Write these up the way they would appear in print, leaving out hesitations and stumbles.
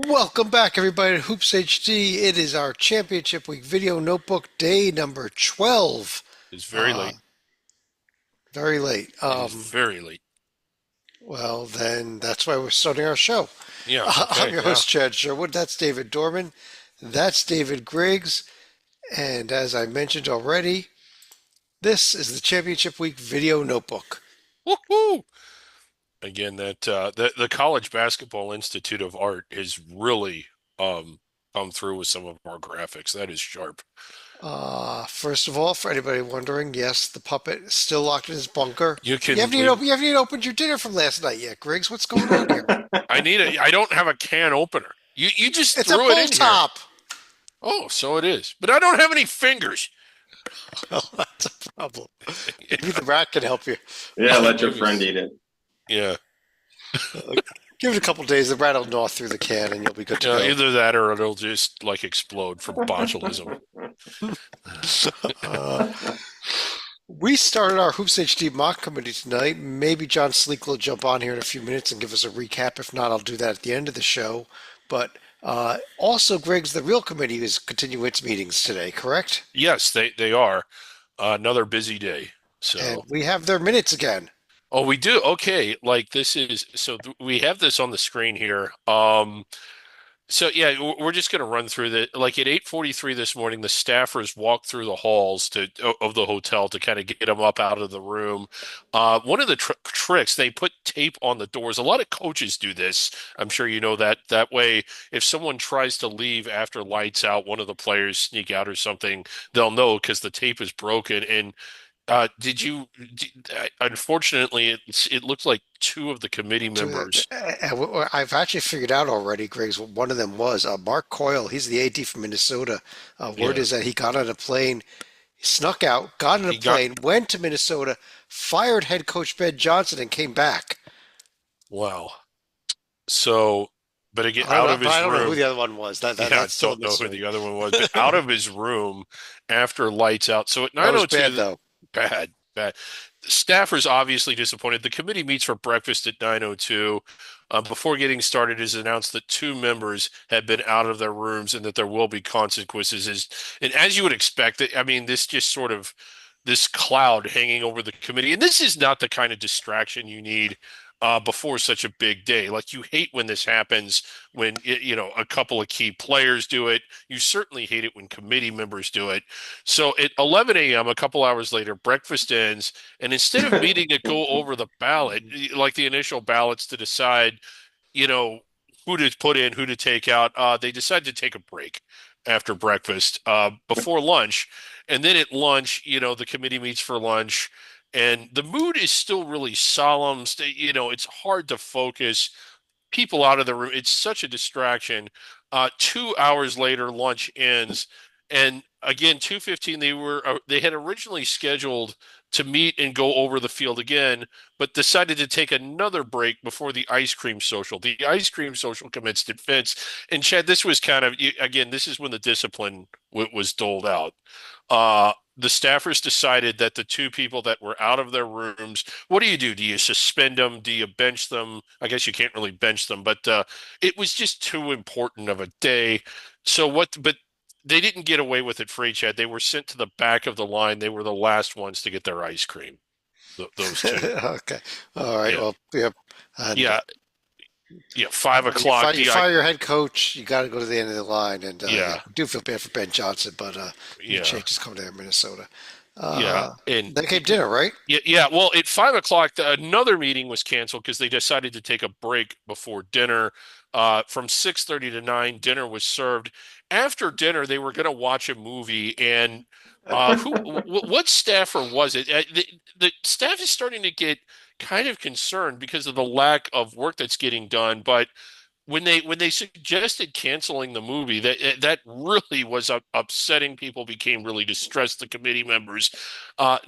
Welcome back, everybody, to Hoops HD. It is our Championship Week Video Notebook day number 12. It's very Uh, late. very late. It is very late. Well, then that's why we're starting our show. Yeah. I'm Okay. your Yeah. host, Chad Sherwood. That's David Dorman. That's David Griggs. And as I mentioned already, this is the Championship Week Video Notebook. Woohoo! Again, the College Basketball Institute of Art has really um come through with some of our graphics. That is sharp. First of all, for anybody wondering, yes, the puppet is still locked in his bunker. You You can haven't even, we you haven't even opened your dinner from last night yet, Griggs. What's going on here? I don't have a can opener. You just It's a threw it pull in here. top. Oh, so it is. But I don't have any fingers. Well, that's a problem. Maybe the rat can help you. Yeah, let your Maybe. friend eat it. Yeah. Uh, Give it a couple days. The rat will gnaw through the can, and you'll be good to go. Either that or it'll just like explode from botulism. Uh, we started our Hoops HD mock committee tonight. Maybe John Sleek will jump on here in a few minutes and give us a recap. If not, I'll do that at the end of the show. But also, Greg's the real committee is continuing its meetings today, correct? Yes, they are. Another busy day. And So. we have their minutes again. Oh, we do. Okay. Like this is so we have this on the screen here. So yeah, we're just going to run through the like at 8:43 this morning, the staffers walked through the halls of the hotel to kind of get them up out of the room. One of the tricks, they put tape on the doors. A lot of coaches do this. I'm sure you know that. That way, if someone tries to leave after lights out, one of the players sneak out or something, they'll know because the tape is broken. And did you? Unfortunately, it looks like two of the committee members. I've actually figured out already, Griggs, what one of them was. Mark Coyle, he's the AD from Minnesota. Word Yeah, is that he got on a plane, snuck out, got on a he got. plane, went to Minnesota, fired head coach Ben Johnson, and came back. Wow. So, but again, I don't out know, of but I his don't know who room. the other one was. Yeah, I That's still a don't know who mystery. the other one was, but out of his room after lights out. So at That was bad, 9:02, though. bad, bad. Staffers obviously disappointed. The committee meets for breakfast at 9:02. Before getting started, it is announced that two members have been out of their rooms and that there will be consequences. And as you would expect, I mean, this just sort of this cloud hanging over the committee. And this is not the kind of distraction you need before such a big day. Like you hate when this happens when a couple of key players do it. You certainly hate it when committee members do it. So at 11 a.m., a couple hours later, breakfast ends, and instead of meeting to go over the ballot, like the initial ballots to decide, you know, who to put in, who to take out, they decide to take a break after breakfast, before lunch. And then at lunch, the committee meets for lunch, and the mood is still really solemn. It's hard to focus. People out of the room. It's such a distraction. 2 hours later, lunch ends, and again, 2:15. They had originally scheduled to meet and go over the field again, but decided to take another break before the ice cream social. The ice cream social commenced at Fence, and Chad, this was kind of again. This is when the discipline was doled out. The staffers decided that the two people that were out of their rooms, what do you do? Do you suspend them? Do you bench them? I guess you can't really bench them, but it was just too important of a day. But they didn't get away with it free, Chad. They were sent to the back of the line. They were the last ones to get their ice cream. Those two. Okay. All right. Yeah. Well, yeah. And Yeah. Yeah. Five when you o'clock. fire your head coach, you got to go to the end of the line. And yeah, Yeah. I do feel bad for Ben Johnson, but new Yeah. changes coming there in Minnesota. Yeah. And Then came dinner, right? yeah. Well, at 5 o'clock, another meeting was canceled because they decided to take a break before dinner. From 6:30 to 9, dinner was served. After dinner, they were going to watch a movie, and what staffer was it? The staff is starting to get kind of concerned because of the lack of work that's getting done. But when they suggested canceling the movie, that really was upsetting. People became really distressed, the committee members.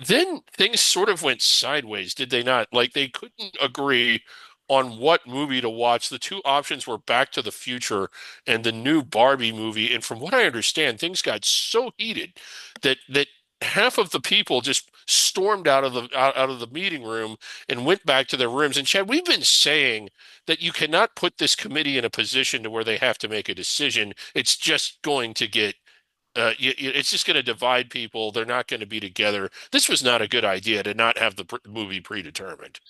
Then things sort of went sideways, did they not? Like they couldn't agree on what movie to watch. The two options were Back to the Future and the new Barbie movie. And from what I understand, things got so heated that half of the people just stormed out of the meeting room and went back to their rooms. And Chad, we've been saying that you cannot put this committee in a position to where they have to make a decision. It's just going to get it's just going to divide people. They're not going to be together. This was not a good idea to not have the movie predetermined.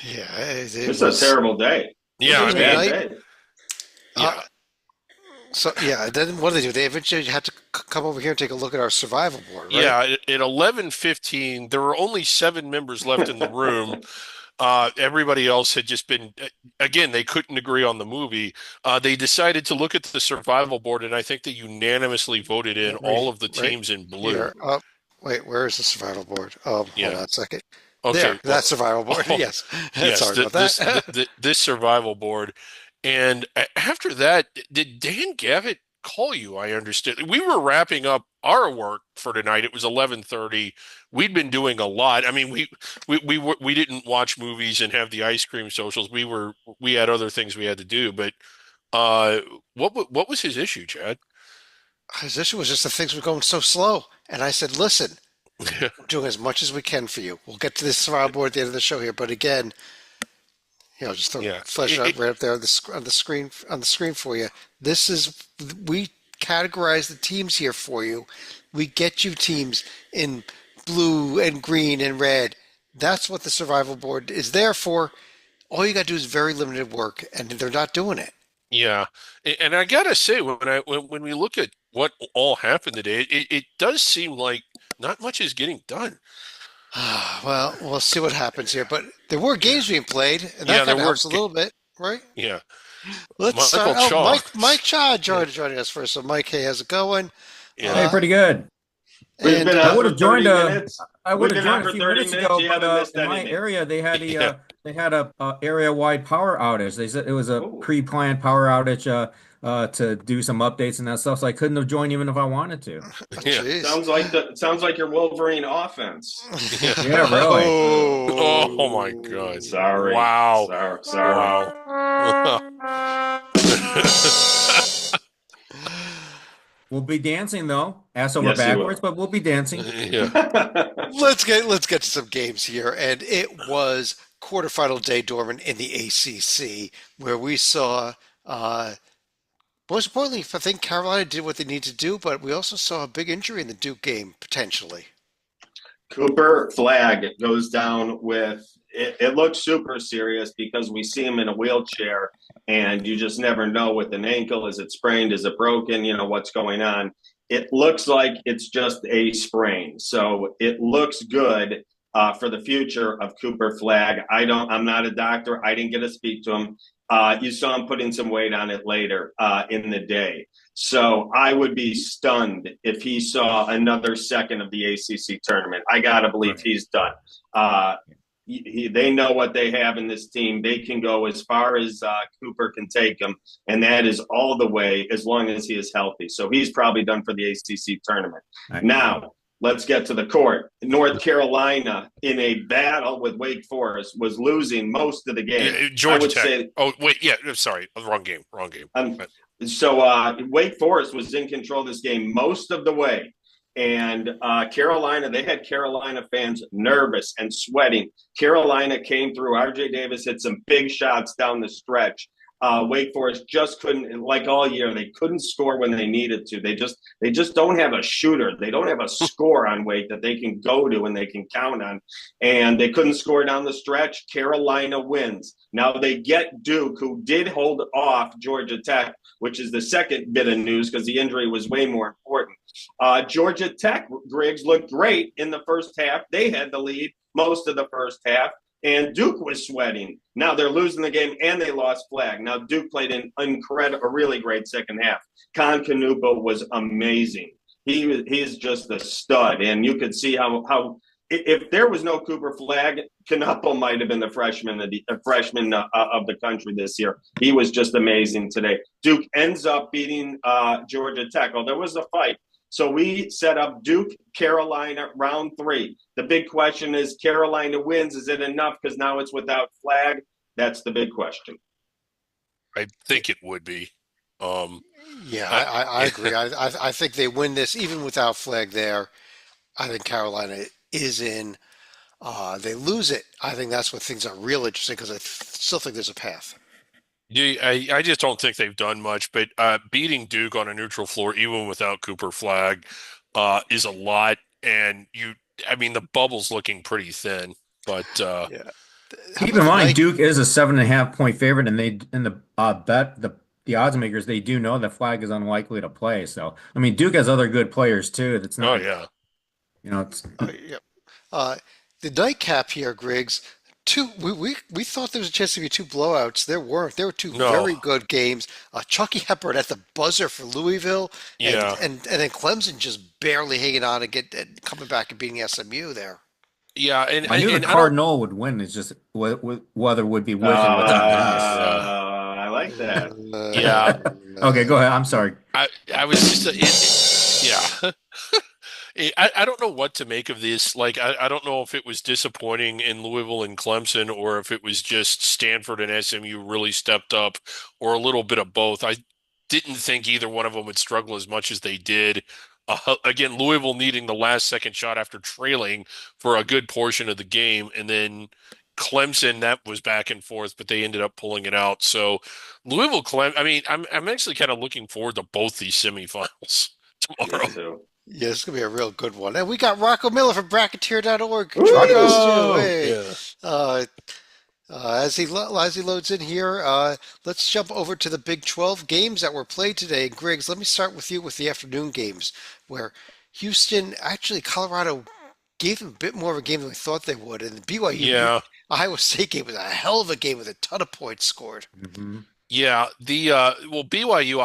Yeah, It's a terrible day. Yeah, It's a bad day. yeah. So yeah, then what do they do? They eventually had to come over here and take a look at our survival board, right? Yeah, at 11:15, there were only 7 members left in the room. Everybody else had just been, again, they couldn't agree on the movie. They decided to look at the survival board, and I think they unanimously voted in all of the teams in blue. Here. Wait, where is the survival board? Hold on a second. Okay, There, that survival board. Yes. yes, Sorry about that. this survival board. And after that, did Dan Gavitt call you? I understood. We were wrapping up our work for tonight. It was 11:30. We'd been doing a lot. I mean, we didn't watch movies and have the ice cream socials. We had other things we had to do. But what was his issue, Chad? His issue was just that things were going so slow. And I said, listen, we're doing as much as we can for you. We'll get to this survival board at the end of the show here. But again, just to flesh it out right up there on the screen for you. We categorize the teams here for you. We get you teams in blue and green and red. That's what the survival board is there for. All you got to do is very limited work, and they're not doing it. Yeah, and I gotta say, when we look at what all happened today, it does seem like not much is getting done. Well, we'll see what happens here. But there were games being played, and that kind of helps a little bit, right? Yeah. Let's Michael Chaw. Mike Chaw joining us first. So, Mike, hey, how's it going? Yeah. Hey, pretty good. We've been I out would for have joined 30 minutes. I would have We've been out joined a for few 30 minutes minutes. ago, You but haven't missed in my anything. area they had Yeah. a area-wide power outage. They said it was a pre-planned power outage to do some updates and that stuff. So I couldn't have joined even if I wanted to. Yeah. Jeez. Sounds like your Wolverine offense. Yeah, really. Oh my God. Sorry. Wow. Sorry. Wow. We'll be dancing though, ass over Yes, you backwards, will. but we'll be dancing. Yeah. Let's get to some games here, and it was quarterfinal day, Dorman, in the ACC, where we saw. Most importantly, I think Carolina did what they need to do, but we also saw a big injury in the Duke game potentially. Cooper Flag goes down with it looks super serious because we see him in a wheelchair and you just never know with an ankle. Is it sprained? Is it broken? What's going on. It looks like it's just a sprain. So it looks good for the future of Cooper Flag. I'm not a doctor. I didn't get to speak to him. You saw him putting some weight on it later in the day. So I would be stunned if he saw another second of the ACC tournament. I got to believe he's done. They know what they have in this team. They can go as far as Cooper can take them, and that is all the way as long as he is healthy. So he's probably done for the ACC tournament. Now, let's get to the court. North Carolina, in a battle with Wake Forest, was losing most of the game. Georgia Tech. Sorry, wrong game. So Wake Forest was in control of this game most of the way. And Carolina, they had Carolina fans nervous and sweating. Carolina came through. RJ Davis hit some big shots down the stretch. Wake Forest just couldn't, like all year, they couldn't score when they needed to. They just don't have a shooter. They don't have a score on Wake that they can go to and they can count on. And they couldn't score down the stretch. Carolina wins. Now they get Duke, who did hold off Georgia Tech, which is the second bit of news because the injury was way more important. Georgia Tech, Griggs, looked great in the first half. They had the lead most of the first half. And Duke was sweating. Now they're losing the game, and they lost Flag. Now Duke played a really great second half. Con Canupa was amazing. He is just a stud, and you could see how if there was no Cooper Flag, Canupa might have been the freshman of the country this year. He was just amazing today. Duke ends up beating Georgia Tech. Oh, there was a fight. So we set up Duke, Carolina, round 3. The big question is Carolina wins. Is it enough? Because now it's without Flag. That's the big question. I think it would be. I agree. I think they win this even without Flag there. I think Carolina is in. They lose it. I think that's when things are real interesting because I still think there's a path. I just don't think they've done much, but beating Duke on a neutral floor, even without Cooper Flag, is a lot. And I mean, the bubble's looking pretty thin, but Yeah. How Keep about in the mind, night? Duke is a 7.5 point favorite, and they in the bet the odds makers they do know that Flag is unlikely to play. So I mean, Duke has other good players too. That's oh not yeah, it's Yeah. Uh, the nightcap here, Griggs. We thought there was a chance to be two blowouts. There weren't. There were two no, very good games. Chucky Hepburn at the buzzer for Louisville, yeah, and then Clemson just barely hanging on and coming back and beating SMU there. yeah, and I knew the and I don't, Cardinal would win. It's just whether would be with or without Dennis. yeah, I like that. yeah. Okay, go ahead. I'm sorry. I was just yeah. I don't know what to make of this. Like, I don't know if it was disappointing in Louisville and Clemson or if it was just Stanford and SMU really stepped up or a little bit of both. I didn't think either one of them would struggle as much as they did. Again, Louisville needing the last second shot after trailing for a good portion of the game. And then Clemson, that was back and forth, but they ended up pulling it out. So Louisville, I mean, I'm actually kind of looking forward to both these semifinals Me tomorrow. too. Yeah, it's gonna be a real good one. And we got Rocco Miller from Bracketeer.org joining us too. Woo! Hey, Yeah. uh, as he loads in here, let's jump over to the Big 12 games that were played today. Griggs, let me start with you with the afternoon games, where Houston actually Colorado gave them a bit more of a game than we thought they would, and the BYU Yeah. Iowa State game was a hell of a game with a ton of points scored. Mhm. Yeah, well BYU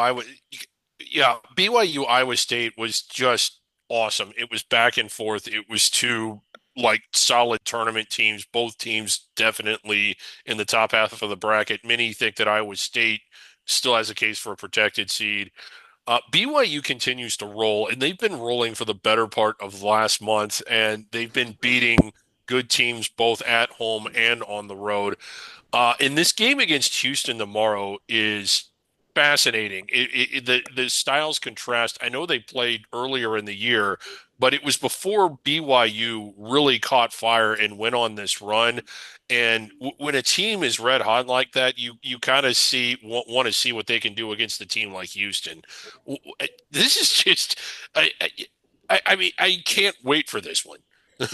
Iowa State was just awesome. It was back and forth. It was two like solid tournament teams. Both teams definitely in the top half of the bracket. Many think that Iowa State still has a case for a protected seed. BYU continues to roll, and they've been rolling for the better part of last month, and they've been beating good teams both at home and on the road. And this game against Houston tomorrow is fascinating. The styles contrast. I know they played earlier in the year, but it was before BYU really caught fire and went on this run. And when a team is red hot like that, you kind of want to see what they can do against a team like Houston. This is just, I mean, I can't wait for this one.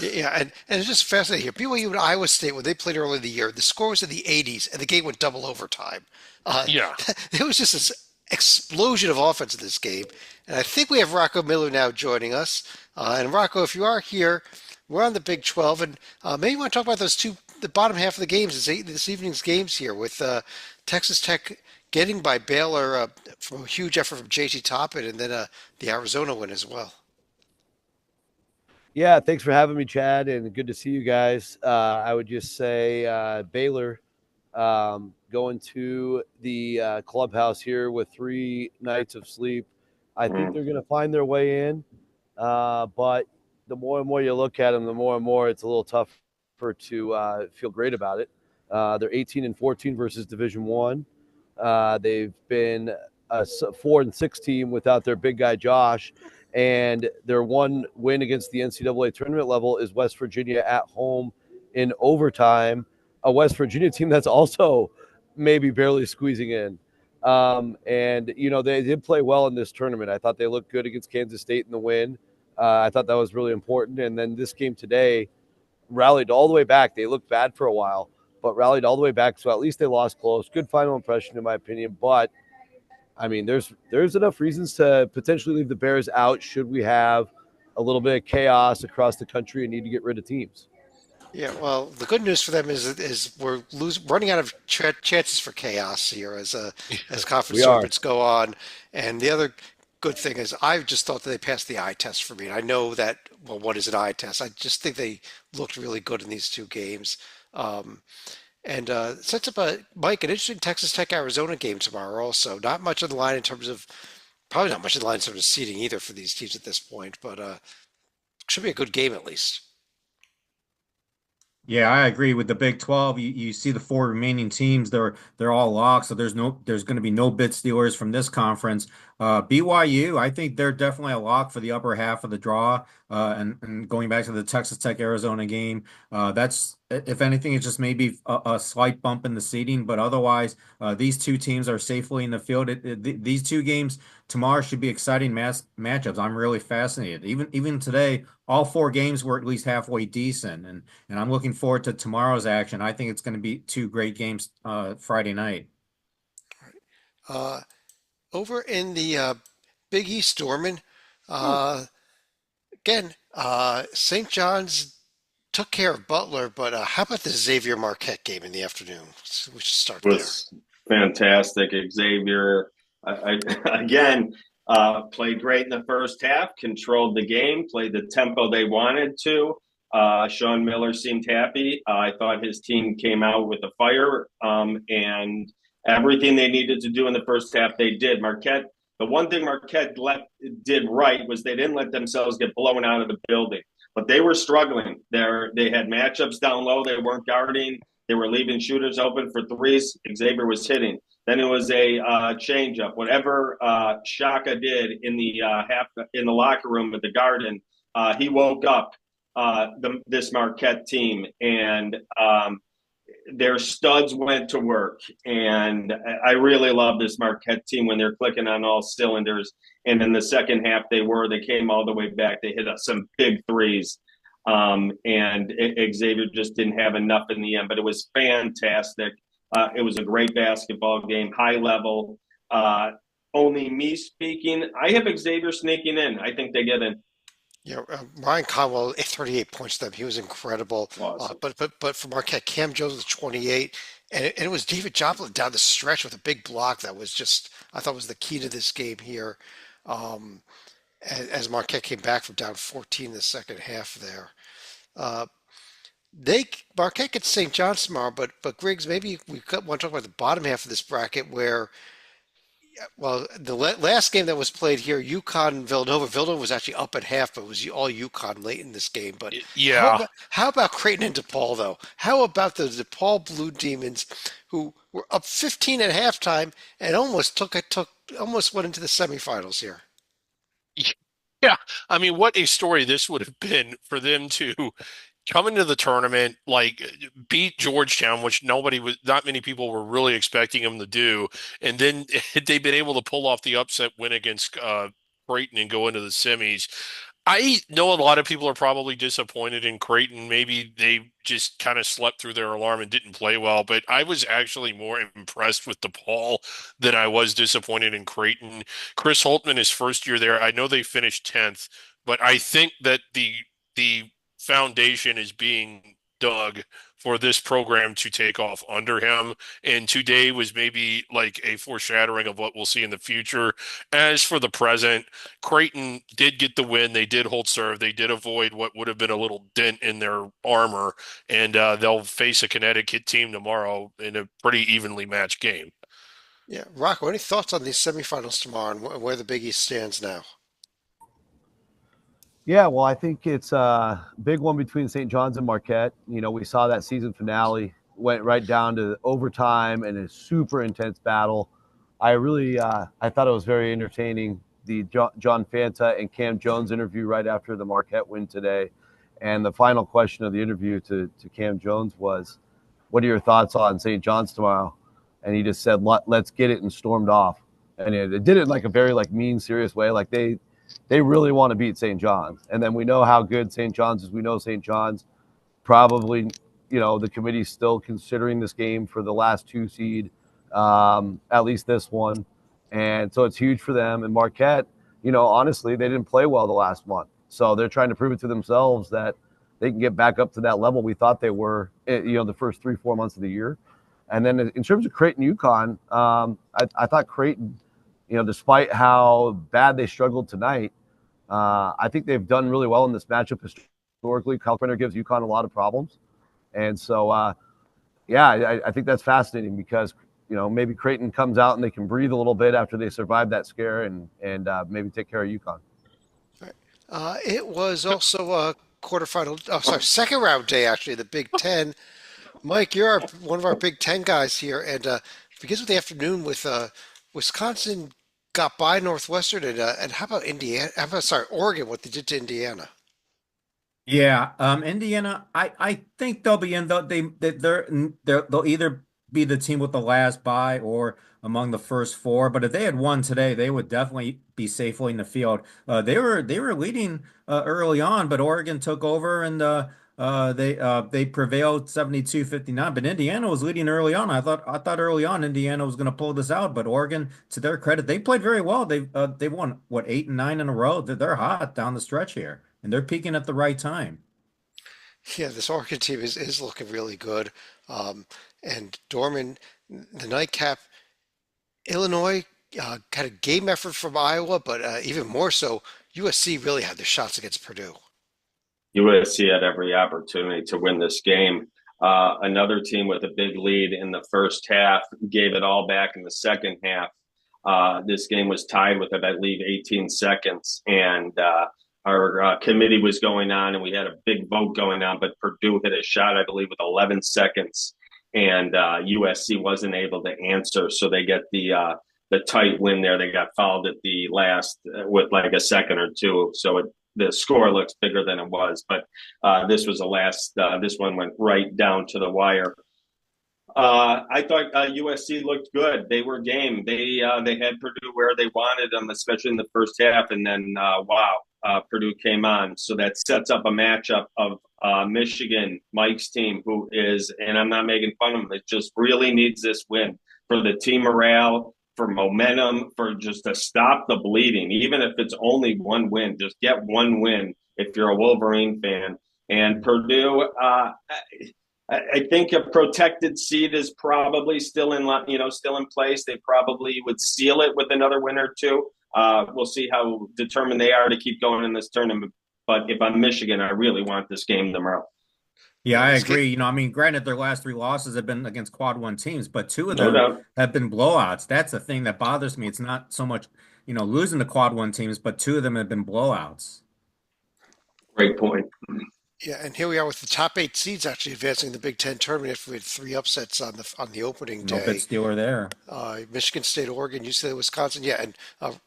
Yeah, and it's just fascinating here. BYU and Iowa State, when they played earlier in the year, the score was in the 80s, and the game went double overtime. Uh, Yeah. there was just this explosion of offense in this game, and I think we have Rocco Miller now joining us. And Rocco, if you are here, we're on the Big 12, and maybe you want to talk about the bottom half of the games, this evening's games here, with Texas Tech getting by Baylor from a huge effort from JT Toppin, and then the Arizona win as well. Yeah, thanks for having me, Chad, and good to see you guys. I would just say Baylor going to the clubhouse here with 3 nights of sleep. I think they're going to find their way in, but the more and more you look at them, the more and more it's a little tougher to feel great about it. They're 18-14 versus Division One. They've been a 4-6 team without their big guy Josh. And their one win against the NCAA tournament level is West Virginia at home in overtime, a West Virginia team that's also maybe barely squeezing in. And, you know, they did play well in this tournament. I thought they looked good against Kansas State in the win. I thought that was really important. And then this game today rallied all the way back. They looked bad for a while, but rallied all the way back. So at least they lost close. Good final impression, in my opinion. But I mean, there's enough reasons to potentially leave the Bears out should we have a little bit of chaos across the country and need to get rid of teams. Yeah, well, the good news for them is we're running out of chances for chaos here as conference We are. tournaments go on, and the other good thing is I just thought that they passed the eye test for me. And I know that what is an eye test? I just think they looked really good in these two games, and sets up Mike an interesting Texas Tech Arizona game tomorrow. Also, not much on the line in terms of probably not much in the line in terms of seeding either for these teams at this point, but should be a good game at least. Yeah, I agree with the Big 12. You see the 4 remaining teams, they're all locked, so there's going to be no bid stealers from this conference. BYU, I think they're definitely a lock for the upper half of the draw. and going back to the Texas Tech Arizona game, that's if anything, it's just maybe a slight bump in the seeding, but otherwise, these two teams are safely in the field. These two games tomorrow should be exciting matchups. I'm really fascinated. Even today, all four games were at least halfway decent, and I'm looking forward to tomorrow's action. I think it's going to be two great games Friday night. Uh, Over in the Big East, Dorman, uh, again, St. John's took care of Butler, but how about the Xavier Marquette game in the afternoon? We should start there. Was fantastic. Xavier, again, played great in the first half, controlled the game, played the tempo they wanted to. Sean Miller seemed happy. I thought his team came out with a fire, and everything they needed to do in the first half, they did. Marquette, the one thing Marquette did right was they didn't let themselves get blown out of the building. But they were struggling. They had matchups down low. They weren't guarding. They were leaving shooters open for threes. Xavier was hitting. Then it was a change-up. Whatever Shaka did in the in the locker room at the Garden, he woke up this Marquette team, and their studs went to work. And I really love this Marquette team when they're clicking on all cylinders. And in the second half, they came all the way back. They hit some big threes. And Xavier just didn't have enough in the end, but it was fantastic. It was a great basketball game, high level. Only me speaking, I have Xavier sneaking in. I think they get in. Yeah, Ryan Conwell, 38 points to them. He was incredible. Awesome. But for Marquette, Cam Jones with 28, and it was David Joplin down the stretch with a big block that was just I thought was the key to this game here. Um, as Marquette came back from down 14 in the second half there. Uh, they Marquette gets St. John's tomorrow, but Griggs, maybe we want to talk about the bottom half of this bracket where well, the last game that was played here, UConn and Villanova. Villanova was actually up at half, but it was all UConn late in this game. But Yeah. how about Creighton and DePaul, though? How about the DePaul Blue Demons, who were up 15 at halftime and almost went into the semifinals here? Yeah. I mean, what a story this would have been for them to come into the tournament, like beat Georgetown, which not many people were really expecting them to do. And then they've been able to pull off the upset win against Creighton and go into the semis. I know a lot of people are probably disappointed in Creighton. Maybe they just kind of slept through their alarm and didn't play well, but I was actually more impressed with DePaul than I was disappointed in Creighton. Chris Holtman, his first year there, I know they finished 10th, but I think that the foundation is being dug for this program to take off under him. And today was maybe like a foreshadowing of what we'll see in the future. As for the present, Creighton did get the win. They did hold serve. They did avoid what would have been a little dent in their armor. And they'll face a Connecticut team tomorrow in a pretty evenly matched game. Yeah, Rocco, any thoughts on these semifinals tomorrow and where the Big East stands now? Yeah, well, I think it's a big one between St. John's and Marquette. You know, we saw that season finale went right down to overtime and a super intense battle. I thought it was very entertaining. The John Fanta and Cam Jones interview right after the Marquette win today. And the final question of the interview to Cam Jones was, what are your thoughts on St. John's tomorrow? And he just said, let's get it, and stormed off. And it did it in like a very like mean, serious way. Like they really want to beat St. John's. And then we know how good St. John's is. We know St. John's probably, you know, the committee's still considering this game for the last 2 seed, at least this one. And so it's huge for them. And Marquette, you know, honestly, they didn't play well the last month. So they're trying to prove it to themselves that they can get back up to that level we thought they were, you know, the first 3-4 months of the year. And then in terms of Creighton UConn, I thought Creighton, you know, despite how bad they struggled tonight, I think they've done really well in this matchup historically. Kyle Printer gives UConn a lot of problems. And so, I think that's fascinating because, you know, maybe Creighton comes out and they can breathe a little bit after they survive that scare and maybe take care of UConn. It was also a second round day, actually, the Big Ten. Mike, you're one of our Big Ten guys here, and begins with the afternoon with Wisconsin got by Northwestern, and how about Indiana? Oregon, what they did to Indiana? Yeah, Indiana, I think they'll be in they'll either be the team with the last bye or among the first four. But if they had won today, they would definitely be safely in the field. They were leading early on, but Oregon took over and they prevailed 72-59. But Indiana was leading early on. I thought early on Indiana was going to pull this out, but Oregon, to their credit, they played very well. They won what 8 and 9 in a row. They're hot down the stretch here, and they're peaking at the right time. Yeah, this Oregon team is looking really good. And Dorman, the nightcap, Illinois had a game effort from Iowa, but even more so, USC really had the shots against Purdue. USC had every opportunity to win this game. Another team with a big lead in the first half gave it all back in the second half. This game was tied with, I believe, 18 seconds, and our committee was going on, and we had a big vote going on. But Purdue hit a shot, I believe, with 11 seconds, and USC wasn't able to answer, so they get the tight win there. They got fouled at the last with like a second or two, so the score looks bigger than it was. But this was the last. This one went right down to the wire. I thought USC looked good. They were game. They had Purdue where they wanted them, especially in the first half. And then wow, Purdue came on. So that sets up a matchup of Michigan, Mike's team, who is, and I'm not making fun of them. It just really needs this win for the team morale, for momentum, for just to stop the bleeding. Even if it's only one win, just get one win if you're a Wolverine fan. And Purdue, I think a protected seed is probably still still in place. They probably would seal it with another win or two. We'll see how determined they are to keep going in this tournament. But if I'm Michigan, I really want this game tomorrow. Yeah, Yeah, I this game, agree. I mean, granted, their last three losses have been against quad one teams, but two of No them doubt. have been blowouts. That's the thing that bothers me. It's not so much, losing the quad one teams, but two of them have been blowouts. Great point. yeah, and here we are with the top eight seeds actually advancing in the Big Ten tournament after we had three upsets on the opening No pit day. stealer there. Michigan State, Oregon, UCLA, Wisconsin. Yeah, and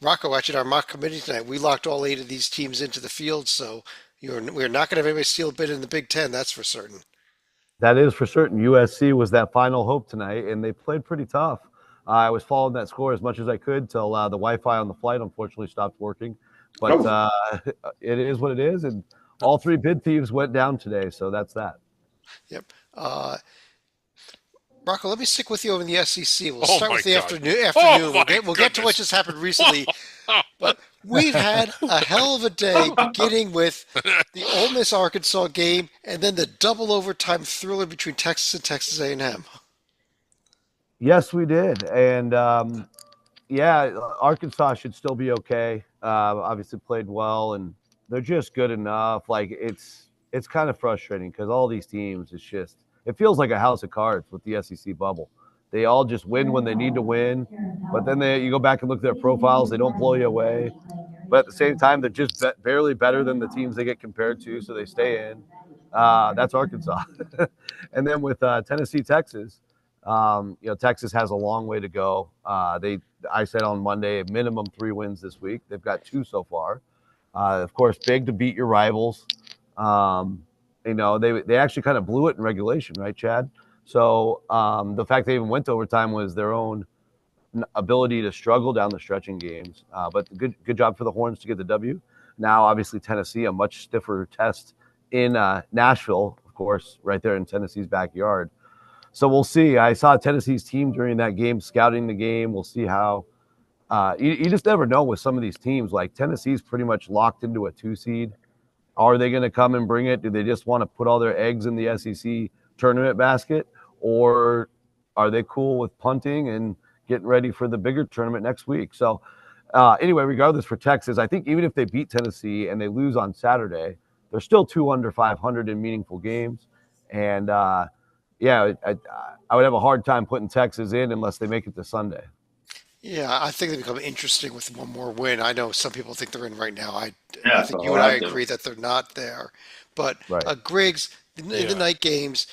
Rocco, actually, at our mock committee tonight, we locked all eight of these teams into the field, so we're not going to have anybody steal a bid in the Big Ten, that's for certain. That is for certain. USC was that final hope tonight, and they played pretty tough. I was following that score as much as I could till the Wi-Fi on the flight unfortunately stopped working. But Oh, it is what it is, and all three bid thieves went down today, so that's that. Yep. Rocco, let me stick with you over in the SEC. We'll Oh start my with the God. afternoon. Oh We'll my get to what goodness. just happened recently, but we've had a hell of a day, beginning with the Ole Miss Arkansas game, and then the double overtime thriller between Texas and Texas A&M. Yes, we did, and yeah, Arkansas should still be okay. Obviously played well, and they're just good enough. Like it's kind of frustrating because all these teams, it feels like a house of cards with the SEC bubble. They all just win when they need to win, but then you go back and look at their profiles, they don't blow you away. But at the same time, they're just barely better than the teams they get compared to, so they stay in. That's Arkansas. And then with Tennessee, Texas, Texas has a long way to go. I said on Monday, a minimum 3 wins this week. They've got 2 so far. Of course, big to beat your rivals. They actually kind of blew it in regulation, right, Chad? So the fact they even went to overtime was their own ability to struggle down the stretching games. But good job for the Horns to get the W. Now, obviously, Tennessee, a much stiffer test in Nashville, of course, right there in Tennessee's backyard. So we'll see. I saw Tennessee's team during that game, scouting the game. We'll see how. You just never know with some of these teams. Like Tennessee's pretty much locked into a 2 seed. Are they going to come and bring it? Do they just want to put all their eggs in the SEC tournament basket? Or are they cool with punting and getting ready for the bigger tournament next week? So anyway, regardless for Texas, I think even if they beat Tennessee and they lose on Saturday, they're still 2 under 500 in meaningful games. And yeah, I would have a hard time putting Texas in unless they make it to Sunday. Yeah, I think they become interesting with one more win. I know some people think they're in right now. I yeah, think so you and I I do. agree that they're not there. But Right. Griggs, in the Yeah. night games,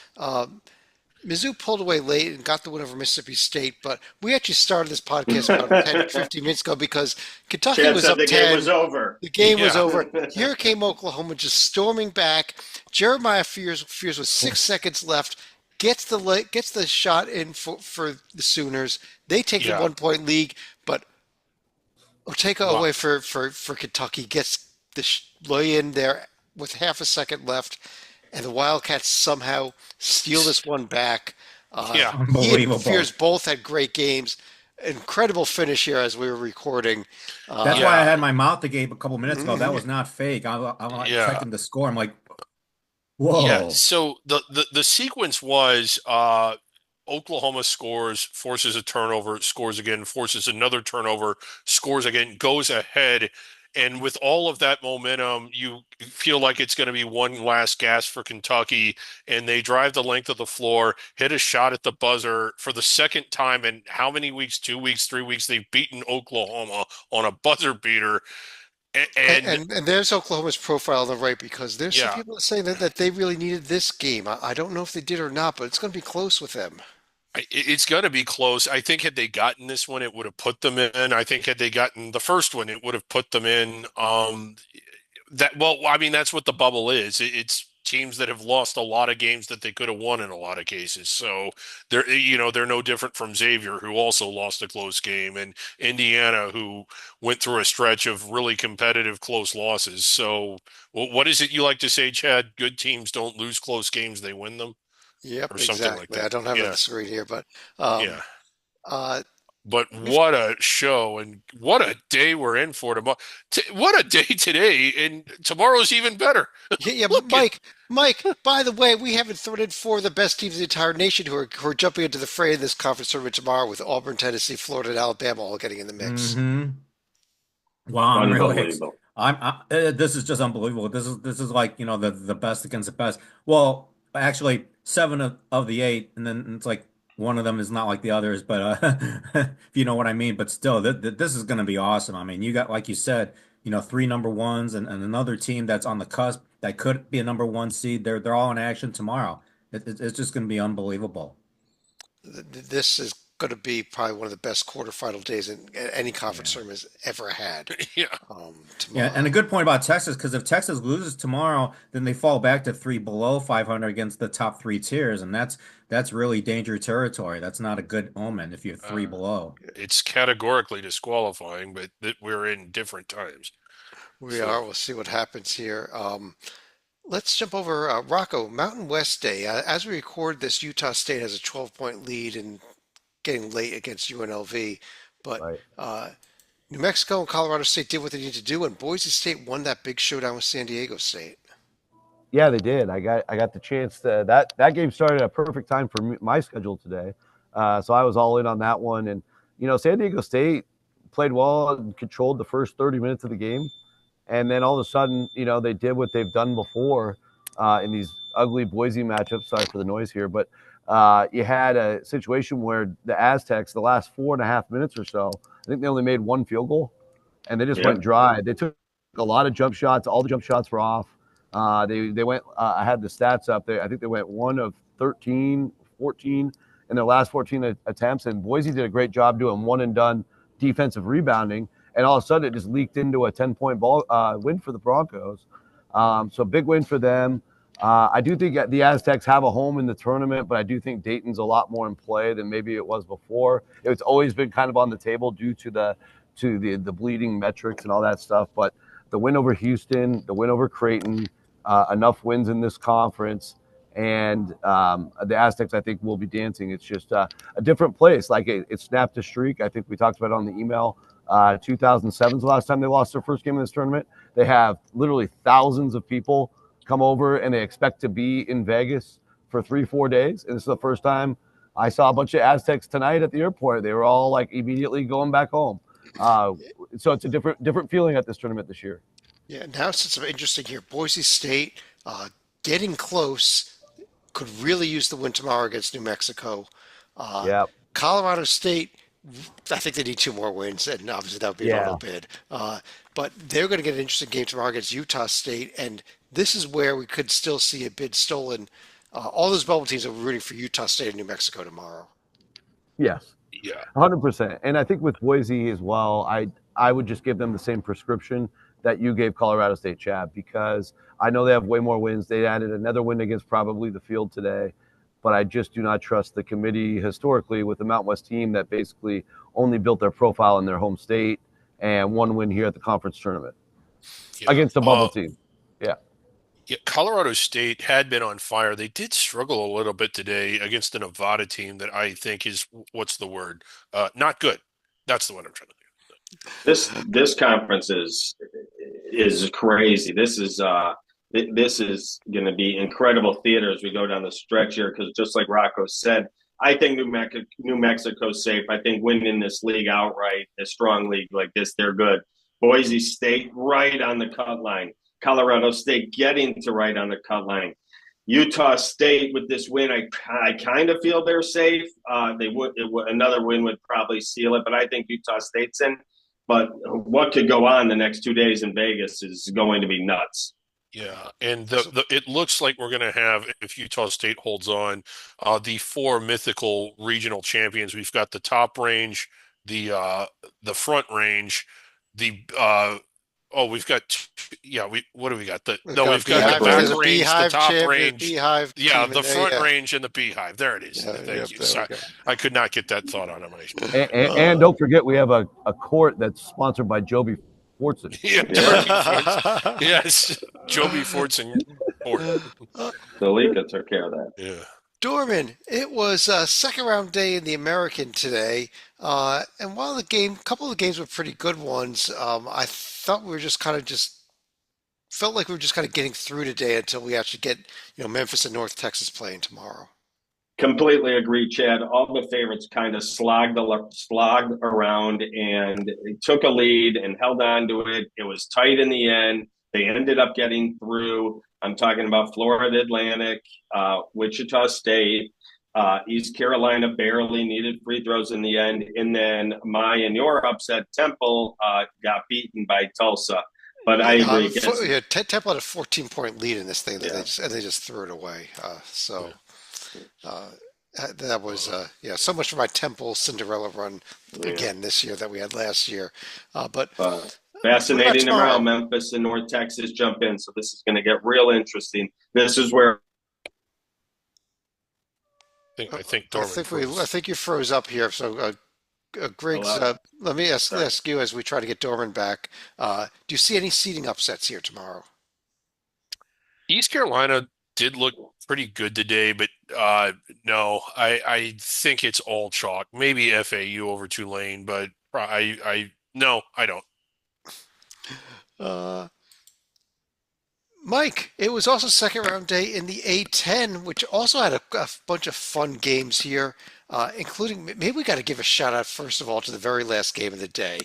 Mizzou pulled away late and got the win over Mississippi State, but we actually started this podcast about 10, 15 minutes ago because Kentucky Chad was said up the 10. game was over. The game was Yeah. over. Here came Oklahoma just storming back. Jeremiah Fears with 6 seconds left gets the shot in for the Sooners. They take the Yeah. 1 point lead, but Oteka Wow. away for Kentucky gets the lay in there with half a second left, and the Wildcats somehow steal this one back. Yeah. He and Unbelievable. Fears both had great games. Incredible finish here as we were recording. That's Yeah. why I had my mouth agape a couple minutes ago. That was not fake. I'm like Yeah. checking the score. I'm like, whoa. Yeah, so the sequence was Oklahoma scores, forces a turnover, scores again, forces another turnover, scores again, goes ahead, and with all of that momentum, you feel like it's going to be one last gasp for Kentucky, and they drive the length of the floor, hit a shot at the buzzer for the second time in how many weeks? 2 weeks, 3 weeks? They've beaten Oklahoma on a buzzer beater, and And there's Oklahoma's profile on the right because there's some yeah. people saying that they really needed this game. I don't know if they did or not, but it's going to be close with them. It's going to be close. I think had they gotten this one, it would have put them in. I think had they gotten the first one, it would have put them in. I mean, that's what the bubble is. It's teams that have lost a lot of games that they could have won in a lot of cases. So they're no different from Xavier, who also lost a close game, and Indiana, who went through a stretch of really competitive close losses. So what is it you like to say, Chad? Good teams don't lose close games; they win them, Yep, or something like exactly. I that. don't have it on Yeah, the screen here, but um, yeah. uh, But what a show and what a day we're in for tomorrow. What a day today, and tomorrow's even better. yeah, Look Mike. By the way, we haven't thrown in four of the best teams in the entire nation who are jumping into the fray in this conference tournament tomorrow with Auburn, Tennessee, Florida, and Alabama all getting in the mix. Hmm. Wow, I'm really Unbelievable. this is just unbelievable. This is like, the best against the best. Well, actually, seven of the eight, and then it's like one of them is not like the others, but if you know what I mean. But still, this is going to be awesome. I mean, you got, like you said, three number ones and another team that's on the cusp that could be a number one seed. They're all in action tomorrow. It's just going to be unbelievable. This is going to be probably one of the best quarterfinal days in any conference Yeah. tournament has ever had. Yeah, Yeah, and a Tomorrow. good point about Texas, because if Texas loses tomorrow, then they fall back to three below 500 against the top three tiers, and that's really danger territory. That's not a good omen if you're three uh, below. it's categorically disqualifying, but that we're in different times. We So are. We'll see what happens here. Let's jump over Rocco, Mountain West Day. As we record this, Utah State has a 12-point lead and getting late against UNLV. But Right. New Mexico and Colorado State did what they needed to do, and Boise State won that big showdown with San Diego State. Yeah, they did. I got the chance to that game started at a perfect time for my schedule today, so I was all in on that one. And San Diego State played well and controlled the first 30 minutes of the game, and then all of a sudden, they did what they've done before in these ugly Boise matchups. Sorry for the noise here, but you had a situation where the Aztecs, the last 4.5 minutes or so, I think they only made one field goal, and they just Yeah. went dry. They took a lot of jump shots. All the jump shots were off. They went. I had the stats up there. I think they went 1 of 13, 14 in their last 14 attempts, and Boise did a great job doing one and done defensive rebounding. And all of a sudden, it just leaked into a 10-point win for the Broncos. So big win for them. I do think the Aztecs have a home in the tournament, but I do think Dayton's a lot more in play than maybe it was before. It's always been kind of on the table due to the bleeding metrics and all that stuff. But the win over Houston, the win over Creighton, enough wins in this conference, and the Aztecs, I think, will be dancing. It's just a different place. Like it snapped a streak. I think we talked about it on the email. 2007 is the last time they lost their first game in this tournament. They have literally thousands of people come over, and they expect to be in Vegas for 3-4 days. And this is the first time I saw a bunch of Aztecs tonight at the airport. They were all like immediately going back home. So it's a different feeling at this tournament this year. Yeah, now since some interesting here, Boise State getting close could really use the win tomorrow against New Mexico. Uh, Yeah. Colorado State, I think they need two more wins, and obviously that would be a Yeah. total bid. But they're going to get an interesting game tomorrow against Utah State, and this is where we could still see a bid stolen all those bubble teams are rooting for Utah State and New Mexico tomorrow. Yes. Yeah. 100%. And I think with Boise as well, I would just give them the same prescription that you gave Colorado State, Chad, because I know they have way more wins. They added another win against probably the Field today, but I just do not trust the committee historically with the Mountain West team that basically only built their profile in their home state and one win here at the conference tournament Yeah. against the bubble team. Yeah. Yeah, Colorado State had been on fire. They did struggle a little bit today against the Nevada team that I think is, what's the word? Not good. That's the one I'm trying to think. This conference is crazy. This is going to be incredible theater as we go down the stretch here, because just like Rocco said, I think New Mexico's safe. I think winning this league outright, a strong league like this, they're good. Boise State right on the cut line. Colorado State getting to right on the cut line. Utah State with this win, I kind of feel they're safe. Another win would probably seal it, but I think Utah State's in. But what could go on the next 2 days in Vegas is going to be nuts. Yeah, and it looks like we're going to have, if Utah State holds on, the four mythical regional champions. We've got the top range, the front range, we've got what do we got? We've got Beehive. the There's back a range, the Beehive top champion, range. Beehive Yeah, team the in there, front yeah. range and the Beehive. There it is. Yeah, Thank yep, you. there we Sorry, go. I could not get that thought out of my. And don't forget, we have a court that's sponsored by Joby Fortson. Yeah, yes, Joby Fortson. Salika took care of that. Yeah. Dorman, it was a second round day in the American today, and while a couple of the games were pretty good ones, I thought we were just felt like we were just kind of getting through today until we actually get Memphis and North Texas playing tomorrow. Completely agree, Chad. All the favorites kind of slogged around and took a lead and held on to it. It was tight in the end. They ended up getting through. I'm talking about Florida Atlantic, Wichita State, East Carolina barely needed free throws in the end. And then and your upset, Temple, got beaten by Tulsa. But I agree. Temple had a 14-point lead in this thing that they just threw it away. That was so much for my Temple Cinderella run again this year that we had last year. But fascinating around Memphis and North Texas jump in, so this is going to get real interesting. This is where I think Dorman I think you froze up here. So Griggs, let me ask you as we try to get Dorman back. Do you see any seeding upsets here tomorrow? East Carolina did look pretty good today, but no, I think it's all chalk. Maybe FAU over Tulane, but I don't. Mike, it was also second round day in the A10, which also had a bunch of fun games here, including maybe we got to give a shout out first of all to the very last game of the day.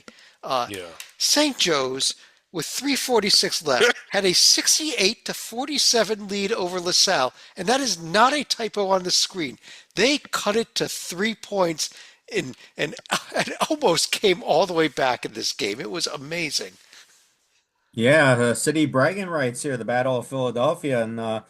St. Joe's with 3:46 left had a 68-47 lead over LaSalle, and that is not a typo on the screen. They cut it to 3 points and almost came all the way back in this game. It was amazing. Yeah, the city bragging rights here, the Battle of Philadelphia, and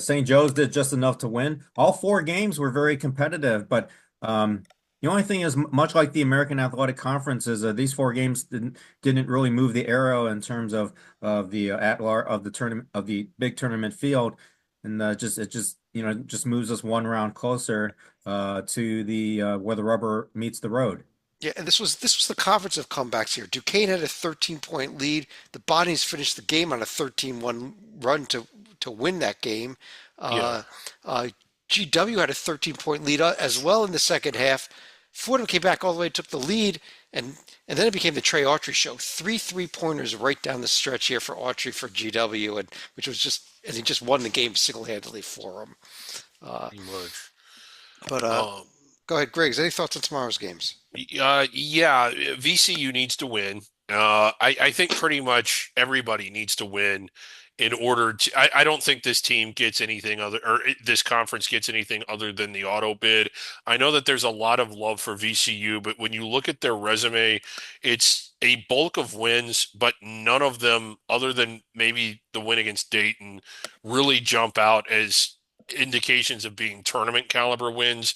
St. Joe's did just enough to win. All four games were very competitive, but the only thing is, much like the American Athletic Conference, is these four games didn't really move the arrow in terms of the tournament, of the big tournament field, and it just moves us one round closer to the where the rubber meets the road. Yeah, and this was the conference of comebacks here. Duquesne had a 13-point lead. The Bonnies finished the game on a 13-1 run to win that game. GW had a 13-point lead as well in the second half. Fordham came back all the way, took the lead, and then it became the Trey Autry show. 3 3-pointers right down the stretch here for Autry for GW, and he just won the game single-handedly for him. Go ahead, Griggs. Any thoughts on tomorrow's games? VCU needs to win. I think pretty much everybody needs to win in order to. I don't think this team gets anything this conference gets anything other than the auto bid. I know that there's a lot of love for VCU, but when you look at their resume, it's a bulk of wins, but none of them, other than maybe the win against Dayton, really jump out as indications of being tournament caliber wins.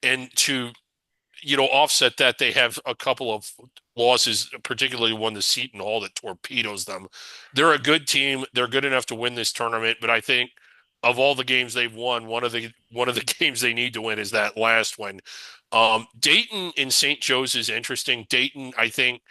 And to offset that, they have a couple of losses, particularly one to Seton Hall that torpedoes them. They're a good team. They're good enough to win this tournament, but I think of all the games they've won, one of the games they need to win is that last one. Dayton and St. Joe's is interesting. Dayton, I think,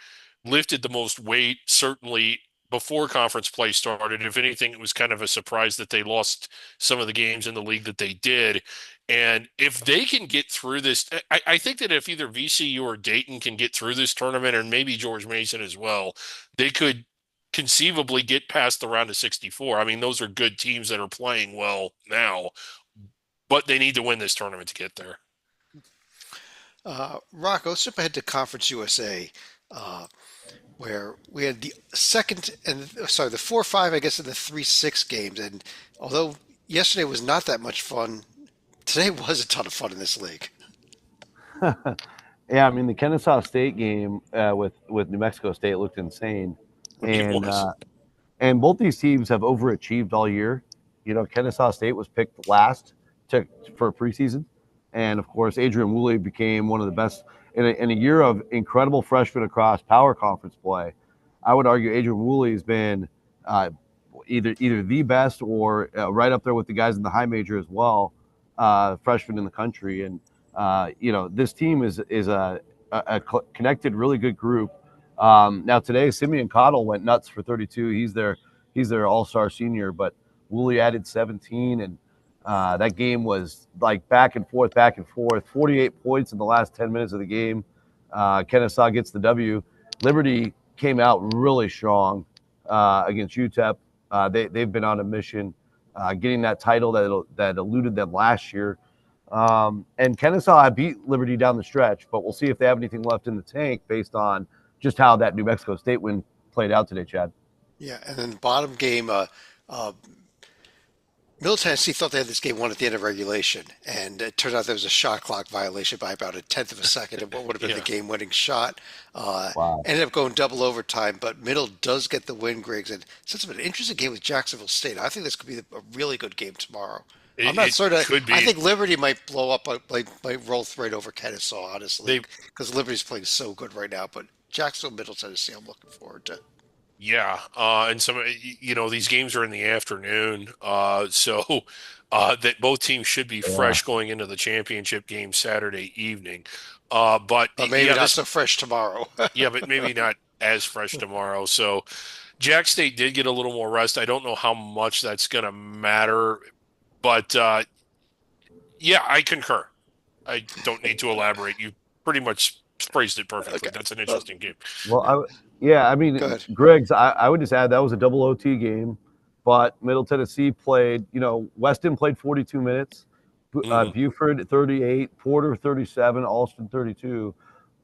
lifted the most weight, certainly before conference play started. If anything, it was kind of a surprise that they lost some of the games in the league that they did. And if they can get through this, I think that if either VCU or Dayton can get through this tournament, and maybe George Mason as well, they could conceivably get past the round of 64. I mean, those are good teams that are playing well now, but they need to win this tournament to get there. Rocco, let's jump ahead to Conference USA, where we had the the 4-5, I guess, and the 3-6 games. And although yesterday was not that much fun, today was a ton of fun in this league. Yeah, I mean the Kennesaw State game with New Mexico State looked insane, and both these teams have overachieved all year. Kennesaw State was picked last for preseason, and of course Adrian Woolley became one of the best in a year of incredible freshmen across power conference play. I would argue Adrian Woolley has been either the best or right up there with the guys in the high major as well, freshman in the country. And this team is a connected, really good group. Now today, Simeon Cottle went nuts for 32. He's their all-star senior, but Woolley added 17, and that game was like back and forth. 48 points in the last 10 minutes of the game. Kennesaw gets the W. Liberty came out really strong against UTEP. They've been on a mission, getting that title that eluded them last year. And Kennesaw beat Liberty down the stretch, but we'll see if they have anything left in the tank based on just how that New Mexico State win played out today, Chad. Yeah, and then the bottom game, Middle Tennessee thought they had this game won at the end of regulation, and it turned out there was a shot clock violation by about a tenth of a second of what would have been the game-winning shot. Wow. Ended up going double overtime, but Middle does get the win, Griggs. And since it's an interesting game with Jacksonville State, I think this could be a really good game tomorrow. I'm not certain. Could be. I think Liberty might blow up, might roll right over Kennesaw, honestly, because Liberty's playing so good right now. But Jacksonville, Middle Tennessee, I'm looking forward to. Yeah, and some these games are in the afternoon, so that both teams should be fresh going into the championship game Saturday evening. But maybe not so fresh tomorrow. Yeah, but maybe not as fresh tomorrow. So Jack State did get a little more rest. I don't know how much that's going to matter, but yeah, I concur. I don't need to elaborate. You pretty much phrased it perfectly. Okay. That's an interesting game. Well, I mean, Griggs, I would just add that was a double OT game, but Middle Tennessee played, Weston played 42 minutes, Buford 38, Porter 37, Alston 32.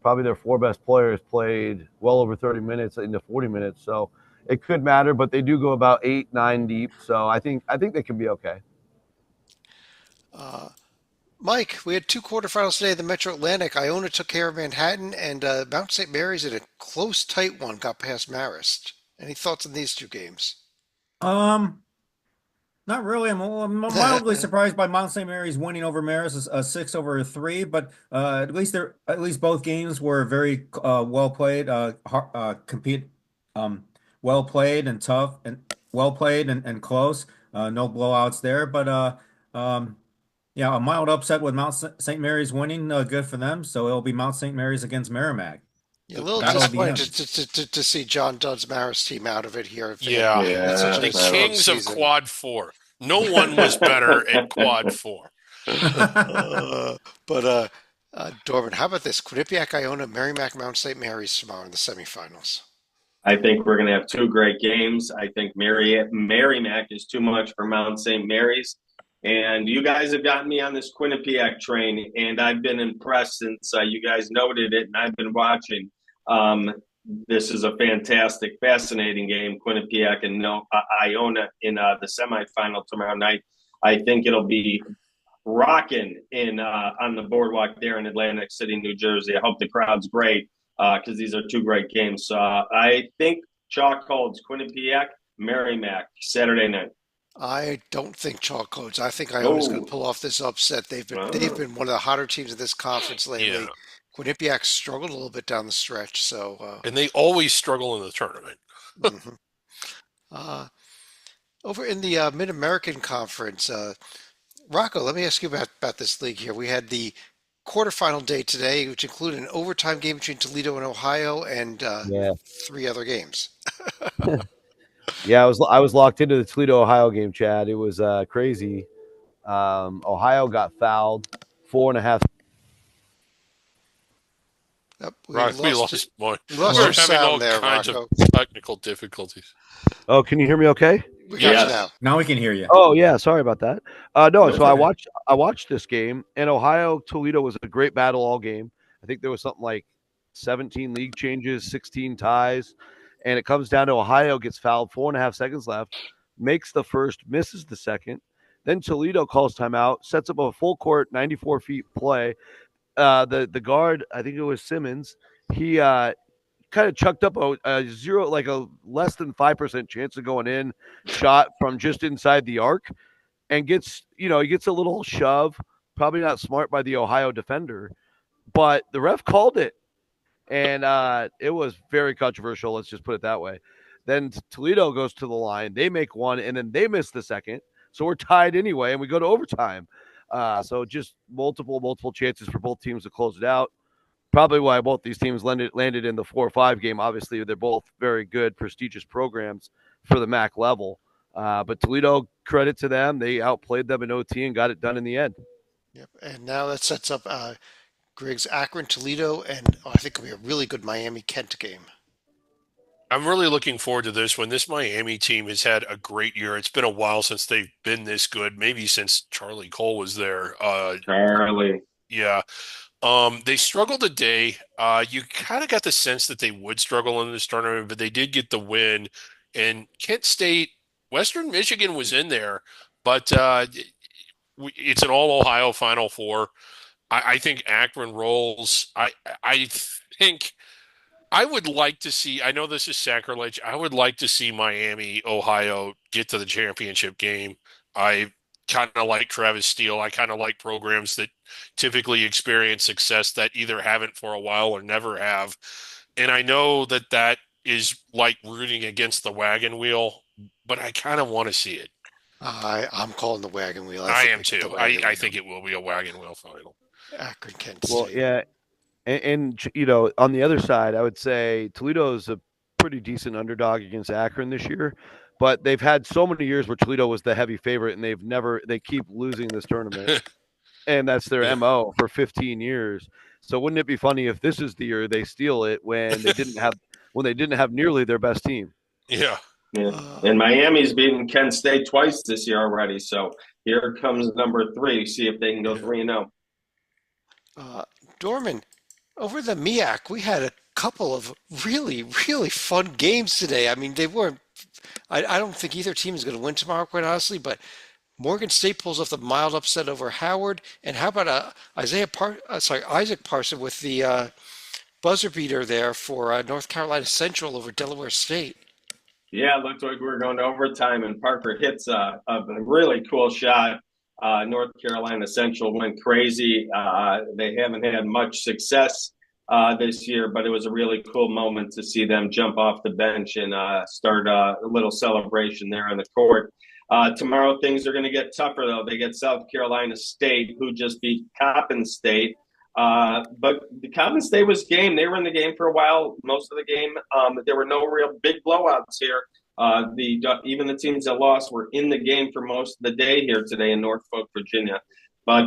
Probably their four best players played well over 30 minutes into 40 minutes. So it could matter, but they do go about 8-9 deep. So I think they can be okay. Mike, we had two quarterfinals today. The Metro Atlantic, Iona took care of Manhattan, and Mount St. Mary's in a close, tight one got past Marist. Any thoughts on these two games? Not really. I'm mildly surprised by Mount St. Mary's winning over Marist, 6-3. But at least both games were very well played, well played and tough, and well played and close. No blowouts there, but yeah, a mild upset with Mount St. Mary's winning, good for them. So it'll be Mount St. Mary's against Merrimack. Yeah, a little disappointed to see John Dunn's Marist team out of it here. Yeah, the Kings of Quad 4. No one was better at Quad 4. But Dorman, how about this? Quinnipiac, Iona, Merrimack, Mount St. Mary's tomorrow in the semifinals. I think we're going to have two great games. I think Merrimack is too much for Mount St. Mary's. And you guys have gotten me on this Quinnipiac train, and I've been impressed since you guys noted it, and I've been watching. This is a fantastic, fascinating game, Quinnipiac and Iona in the semifinal tomorrow night. I think it'll be rocking on the boardwalk there in Atlantic City, New Jersey. I hope the crowd's great. because these are two great games. I think chalk holds Quinnipiac, Merrimack, Saturday night. I don't think chalk codes. I think Iona's going to Oh, pull off this upset. They've oh. been one of the hotter teams in this conference Yeah. lately. Quinnipiac struggled a little bit down the stretch, so And they always struggle in the tournament. mhm. uh, over in the Mid-American Conference, Rocco, let me ask you about this league here. We had the quarterfinal day today, which included an overtime game between Toledo and Ohio and Yeah. three other games. Yeah, I was locked into the Toledo Ohio game, Chad. It was crazy. Ohio got fouled 4.5. Yep, Right. We lost one. we lost We're your having all sound there, kinds of Rocco. technical difficulties. Oh, can you hear me okay? We got you Yes. now. Now we can hear you. Oh yeah, sorry about that. No, That's so I okay. watched this game, and Ohio Toledo was a great battle all game. I think there was something like 17 league changes, 16 ties, and it comes down to Ohio gets fouled 4.5 seconds left, makes the first, misses the second. Then Toledo calls timeout, sets up a full court 94 feet play. The guard, I think it was Simmons, he kind of chucked up a zero, like a less than 5% chance of going in shot from just inside the arc, and he gets a little shove, probably not smart by the Ohio defender, but the ref called it, and it was very controversial. Let's just put it that way. Then Toledo goes to the line, they make one, and then they miss the second, so we're tied anyway, and we go to overtime. So just multiple chances for both teams to close it out. Probably why both these teams landed in the 4-5 game. Obviously, they're both very good, prestigious programs for the MAC level. But Toledo, credit to them, they outplayed them in OT and got it done in the end. Yep. And now that sets up Griggs, Akron, Toledo, and I think it'll be a really good Miami Kent game. I'm really looking forward to this one. This Miami team has had a great year. It's been a while since they've been this good, maybe since Charlie Cole was there. Charlie. Yeah. They struggled today. You kind of got the sense that they would struggle in this tournament, but they did get the win. And Kent State, Western Michigan was in there, but it's an all Ohio Final Four. I think Akron rolls. I think I would like to see. I know this is sacrilege. I would like to see Miami, Ohio get to the championship game. I kind of like Travis Steele. I kind of like programs that typically experience success that either haven't for a while or never have. And I know that that is like rooting against the wagon wheel, but I kind of want to see it. I'm calling the wagon wheel. I think am we get the too. wagon I wheel. think it will be a wagon wheel final. Akron, Kent Well, State. yeah, and on the other side, I would say Toledo is a pretty decent underdog against Akron this year, but they've had so many years where Toledo was the heavy favorite, and they keep losing this tournament, and that's their Yeah. MO for 15 years. So wouldn't it be funny if this is the year they steal it when they didn't have nearly their best team? Yeah. Yeah. Uh, And Miami's beaten Kent State twice this year already. So here comes number 3. See if they can go 3-0. Dorman, over the MEAC, we had a couple of really fun games today. I mean, they weren't. I don't think either team is going to win tomorrow, quite honestly. But Morgan State pulls off the mild upset over Howard. And how about Isaac Parson with the buzzer beater there for North Carolina Central over Delaware State. Yeah, it looked like we were going to overtime, and Parker hits a really cool shot. North Carolina Central went crazy. They haven't had much success this year, but it was a really cool moment to see them jump off the bench and start a little celebration there on the court. Tomorrow, things are going to get tougher, though. They get South Carolina State, who just beat Coppin State. But the Coppin State was game. They were in the game for a while, most of the game. There were no real big blowouts here. Even the teams that lost were in the game for most of the day here today in Norfolk, Virginia. But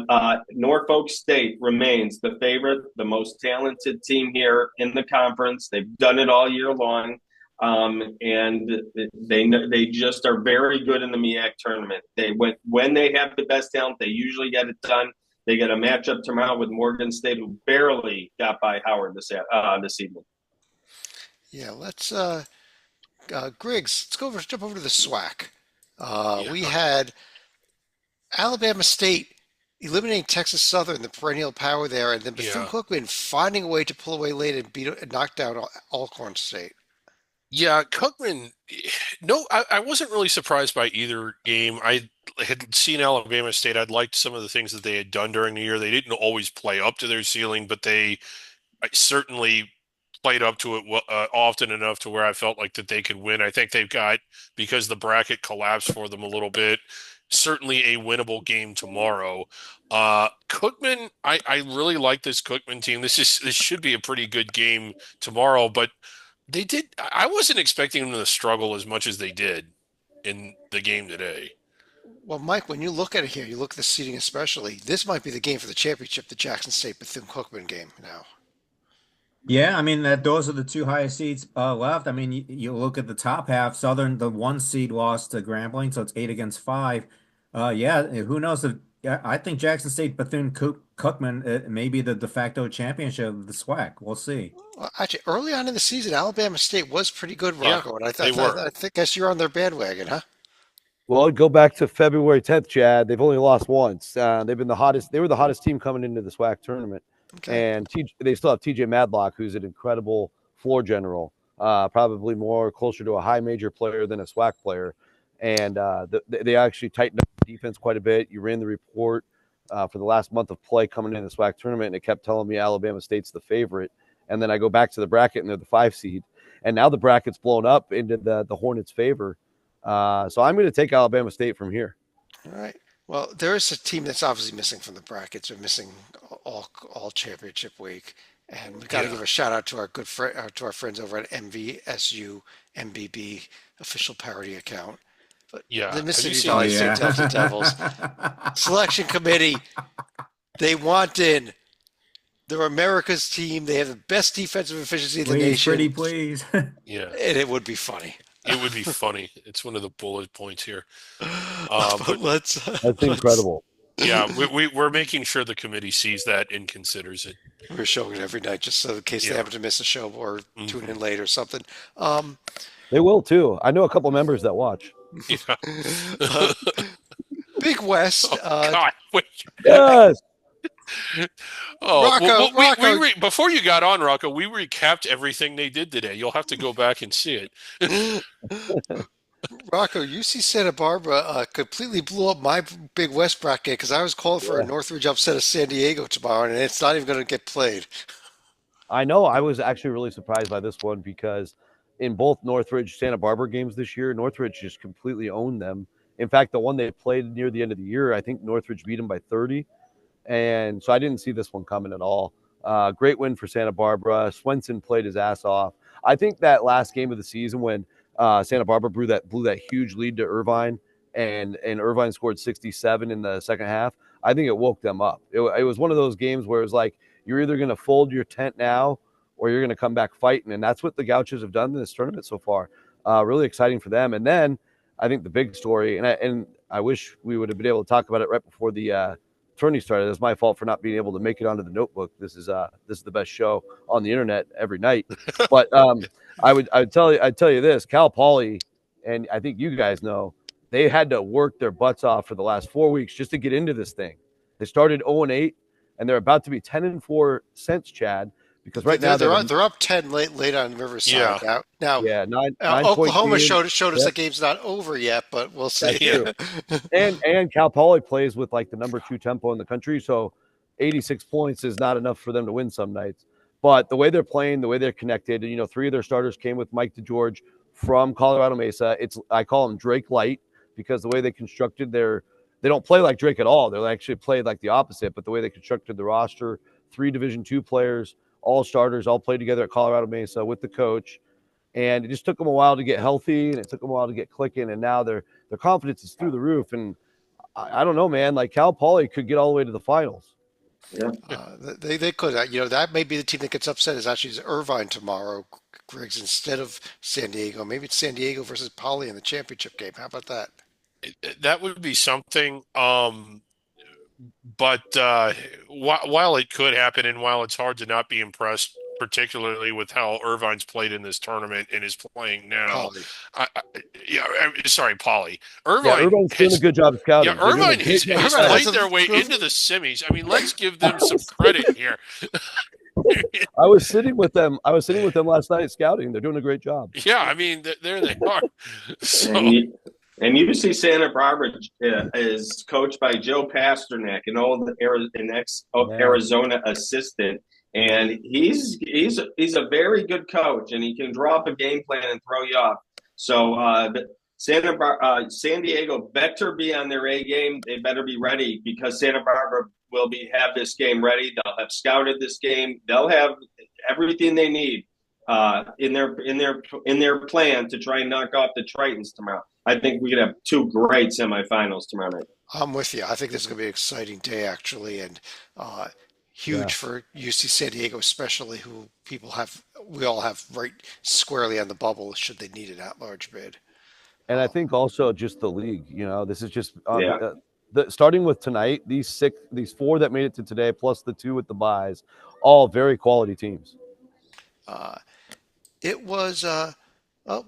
Norfolk State remains the favorite, the most talented team here in the conference. They've done it all year long. And they just are very good in the MEAC tournament. When they have the best talent, they usually get it done. They get a matchup tomorrow with Morgan State, who barely got by Howard this evening. Yeah, let's Griggs. Jump over to the SWAC. Yeah. We had Alabama State eliminating Texas Southern, the perennial power there, and then Yeah. Bethune-Cookman finding a way to pull away late and knock down Alcorn State. Yeah, Cookman. No, I wasn't really surprised by either game. I had seen Alabama State. I'd liked some of the things that they had done during the year. They didn't always play up to their ceiling, but they certainly played up to it often enough to where I felt like that they could win. I think they've got, because the bracket collapsed for them a little bit, certainly a winnable game tomorrow. Cookman, I really like this Cookman team. This should be a pretty good game tomorrow, but they did. I wasn't expecting them to struggle as much as they did in the game today. Well, Mike, when you look at it here, you look at the seeding especially, this might be the game for the championship, the Jackson State Bethune-Cookman game now. Yeah, I mean that those are the two highest seeds left. I mean, you look at the top half. Southern, the one seed lost to Grambling, so it's 8-5. Yeah, who knows if yeah, I think Jackson State Bethune Cookman may be the de facto championship of the SWAC. We'll see. Well, actually, early on in the season, Alabama State was pretty good, Yeah, Rocco, and I, they were. I think guess you're on their bandwagon, huh? Well, go back to February 10th, Chad. They've only lost once. They've been the hottest. They were the hottest team coming into the SWAC tournament, Okay. and they still have TJ Madlock, who's an incredible floor general. Probably more closer to a high major player than a SWAC player, and they actually tightened up the defense quite a bit. You ran the report for the last month of play coming in the SWAC tournament, and it kept telling me Alabama State's the favorite. And then I go back to the bracket, and they're the 5 seed, and now the bracket's blown up into the Hornets' favor. So I'm going to take Alabama State from here. All right. Well, there is a team that's obviously missing from the brackets or missing all championship week, and we got to Yeah. give a shout out to our good friend, to our friends over at MVSU MBB official parody account. But Yeah. the Have you Mississippi seen Valley this? State Delta Devils selection committee, they want in. They're America's team. They have the best defensive efficiency in the Please, nation, pretty please. Yeah. and it would be funny. It would be funny. It's one of the bullet points here. But But That's incredible. yeah, we're making sure the committee sees that and considers it. We're showing it every night just so in case they Yeah. happen to miss a show or tune Mhm. in late or something. Um, They will too. I know a couple members that watch. Yeah. uh, Big West. Oh God! Wait. Yes. Oh, Rocco, Rocco. before you got on, Rocco, we recapped everything they did today. You'll have to go back and see it. Rocco, UC Santa Barbara completely blew up my Big West bracket because I was calling for a Yeah. Northridge upset of San Diego tomorrow, and it's not even going to get played. I know. I was actually really surprised by this one because in both Northridge Santa Barbara games this year, Northridge just completely owned them. In fact, the one they played near the end of the year, I think Northridge beat them by 30. And so I didn't see this one coming at all. Great win for Santa Barbara. Swenson played his ass off. I think that last game of the season when Santa Barbara blew that huge lead to Irvine, and Irvine scored 67 in the second half. I think it woke them up. It was one of those games where it was like you're either going to fold your tent now or you're going to come back fighting, and that's what the Gauchos have done in this tournament so far. Really exciting for them. And then I think the big story, and I wish we would have been able to talk about it right before the tourney started. It's my fault for not being able to make it onto the notebook. This is the best show on the internet every night. But I'd tell you this, Cal Poly, and I think you guys know, they had to work their butts off for the last 4 weeks just to get into this thing. They started 0-8, and they're about to be 10-4 since, Chad, because right now they're up 10 late on Riverside. Yeah. Now yeah, nine Oklahoma point showed us Yep. the game's not over yet, but we'll see. That's true. And Cal Poly plays with like the number 2 tempo in the country, so 86 points is not enough for them to win some nights. But the way they're playing, the way they're connected, and 3 of their starters came with Mike DeGeorge from Colorado Mesa. I call them Drake Light because the way they constructed they don't play like Drake at all. They actually play like the opposite. But the way they constructed the roster, 3 Division II players, all starters, all played together at Colorado Mesa with the coach. And it just took them a while to get healthy, and it took them a while to get clicking. And now their confidence is through the roof. And I don't know, man. Like Cal Poly could get all the way to the finals. They could. That may be the team that gets upset is actually Irvine tomorrow, Griggs, instead of San Diego. Maybe it's San Diego versus Poly in the championship game. How about that? That would be something. But while it could happen, and while it's hard to not be impressed particularly with how Irvine's played in this tournament and is playing now. Polly. Sorry, Polly. Yeah, Irvine Irvine's doing a has good job of Yeah, scouting. They're doing a Irvine great job of has Irvine has played a- their way into the semis. I mean, let's give them some credit here. I was sitting with them. I was sitting with them last night scouting. They're doing a great job. Yeah, I mean, there they are. So, And UC Santa Barbara is coached by Joe Pasternak, an ex-Arizona assistant, and he's a very good coach, and he can draw up a game plan and throw you off. So San Diego better be on their A game. They better be ready because Santa Barbara will have this game ready. They'll have scouted this game. They'll have everything they need in their plan to try and knock off the Tritons tomorrow. I think we could have two great semifinals tomorrow night. I'm with you. I think this is going to be an exciting day, actually, and huge for UC San Diego, especially who we all have right squarely on the bubble should they need an at-large bid. And I think also just the league. This is just Yeah. starting with tonight. These four that made it to today, plus the two with the buys, all very quality teams. It was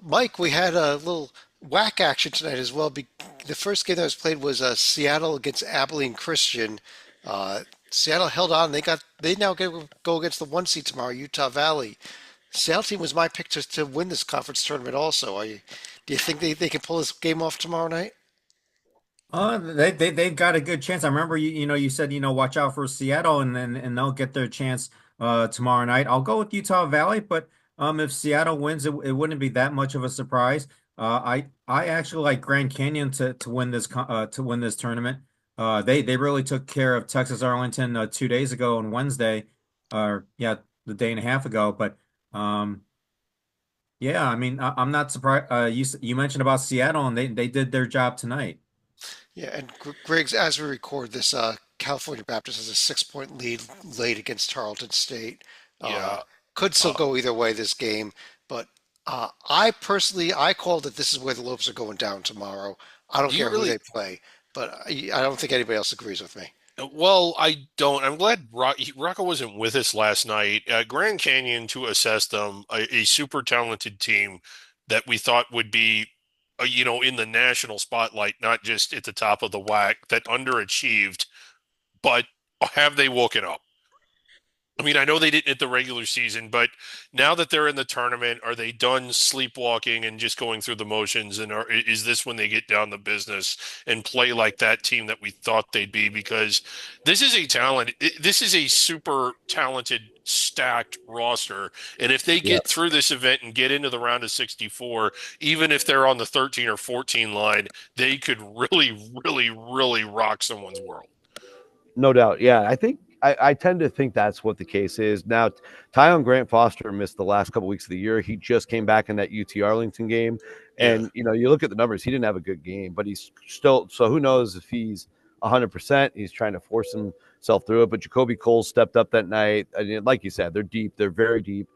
Mike. We had a little whack action tonight as well. The first game that was played was Seattle against Abilene Christian. Seattle held on. They now go against the 1 seed tomorrow, Utah Valley. Seattle team was my pick to win this conference tournament. Also, do you think they can pull this game off tomorrow night? They've got a good chance. I remember you said watch out for Seattle and they'll get their chance tomorrow night. I'll go with Utah Valley, but if Seattle wins, it wouldn't be that much of a surprise. I actually like Grand Canyon to win this tournament. They really took care of Texas Arlington 2 days ago on Wednesday, the day and a half ago. But yeah, I mean I'm not surprised. You mentioned about Seattle and they did their job tonight. Yeah, and Griggs, as we record this, California Baptist has a 6-point lead late against Tarleton State. Yeah. Could still go either way this game, but I called that this is where the Lopes are going down tomorrow. I don't care who they play, but I don't think anybody else agrees with me. Well, I don't. I'm glad Rocco wasn't with us last night. Grand Canyon, to assess them, a super talented team that we thought would be, in the national spotlight, not just at the top of the WAC, that underachieved, but have they woken up? I mean, I know they didn't at the regular season, but now that they're in the tournament, are they done sleepwalking and just going through the motions? And is this when they get down to business and play like that team that we thought they'd be? Because this is this is a super talented, stacked roster. And if they get through this event and get into the round of 64, even if they're on the 13 or 14 line, they could really, really, really rock someone's world. No doubt. Yeah, I think I tend to think that's what the case is. Now, Tyon Grant Foster missed the last couple weeks of the year. He just came back in that UT Arlington game. And, you look at the numbers, he didn't have a good game, but he's still – so who knows if he's 100%. He's trying to force himself through it. But Jacoby Cole stepped up that night. I mean, like you said, they're deep. They're very deep.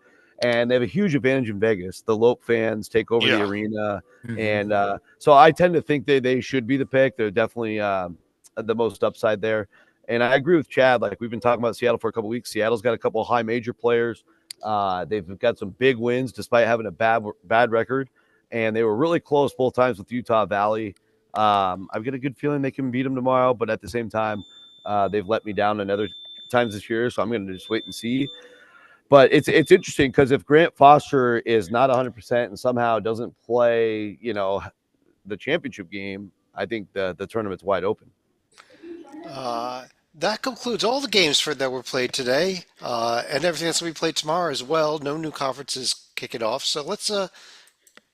And they have a huge advantage in Vegas. The Lope fans take over the arena. Mm-hmm. And so I tend to think they should be the pick. They're definitely the most upside there. And I agree with Chad. Like, we've been talking about Seattle for a couple of weeks. Seattle's got a couple of high major players. They've got some big wins despite having a bad record. And they were really close both times with Utah Valley. I've got a good feeling they can beat them tomorrow. But at the same time, they've let me down another times this year. So I'm going to just wait and see. But it's interesting because if Grant Foster is not 100% and somehow doesn't play, the championship game, I think the tournament's wide open. That concludes all the games that were played today, and everything that's going to be played tomorrow as well. No new conferences kicking off. So let's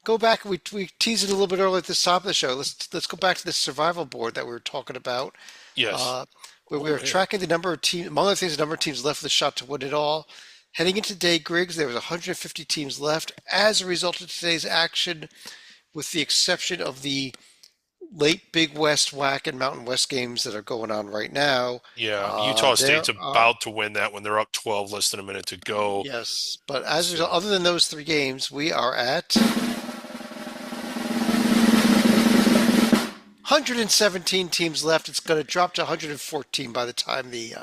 go back. We teased it a little bit earlier at the top of the show. Let's go back to this survival board that we were talking about. Yes. Where we were tracking the number of teams. Among other things, the number of teams left with a shot to win it all. Heading into today, Griggs, there was 150 teams left as a result of today's action, with the exception of the late Big West WAC and Mountain West games that are going on right now. Yeah, Utah State's about to win that when they're up 12, less than a minute to go. Yes, but as a result, other than those three games, we are at 117 teams left. It's going to drop to 114 by the time the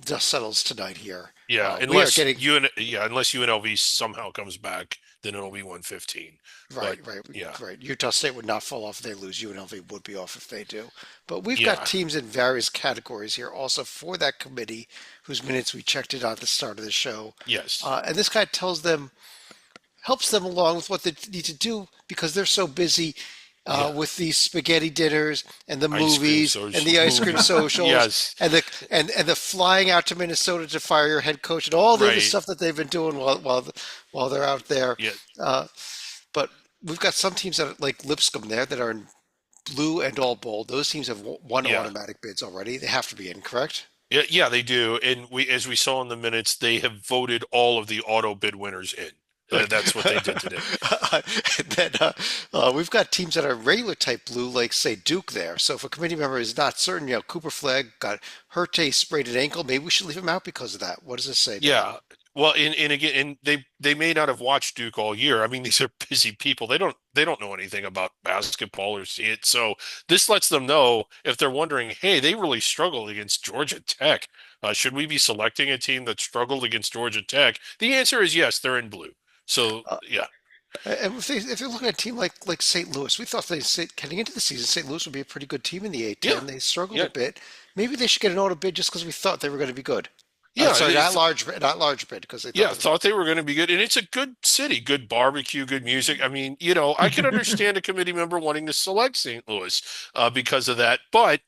dust settles tonight here. Yeah, We are unless getting unless UNLV somehow comes back, then it'll be 115. right, But right, yeah, right. Utah State would not fall off if they lose. UNLV would be off if they do. But we've yeah, got teams in various categories here also for that committee whose minutes we checked it out at the start of the show. yes, And this guy helps them along with what they need to do because they're so busy yeah. with these spaghetti dinners and the Ice cream movies social- and the ice cream socials Yes, and the flying out to Minnesota to fire your head coach and all the other right. stuff that they've been doing while they're out there. Yeah, Uh, but we've got some teams that are like Lipscomb there that are in blue and all bold. Those teams have won yeah. automatic bids already. They have to be in, correct? Yeah, yeah, they do. And as we saw in the minutes, they have voted all of the auto bid winners in. That's what they did today. And then we've got teams that are regular type blue, like say Duke there. So if a committee member is not certain, Cooper Flagg got hurt, a sprained an ankle, maybe we should leave him out because of that. What does this say, Dan? Yeah. Well, and again, and they may not have watched Duke all year. I mean, these are busy people. They don't know anything about basketball or see it. So this lets them know if they're wondering, hey, they really struggled against Georgia Tech. Should we be selecting a team that struggled against Georgia Tech? The answer is yes, they're in blue. So yeah, And if you're looking at a team like St. Louis, we thought getting into the season, St. Louis would be a pretty good team in the A10. yeah, They struggled yeah, a bit. Maybe they should get an auto bid just because we thought they were going to be good. yeah. Sorry, not large bid because they Yeah, thought. thought they were going to be good. And it's a good city, good barbecue, good music. I mean, I can understand a committee member wanting to select St. Louis because of that. But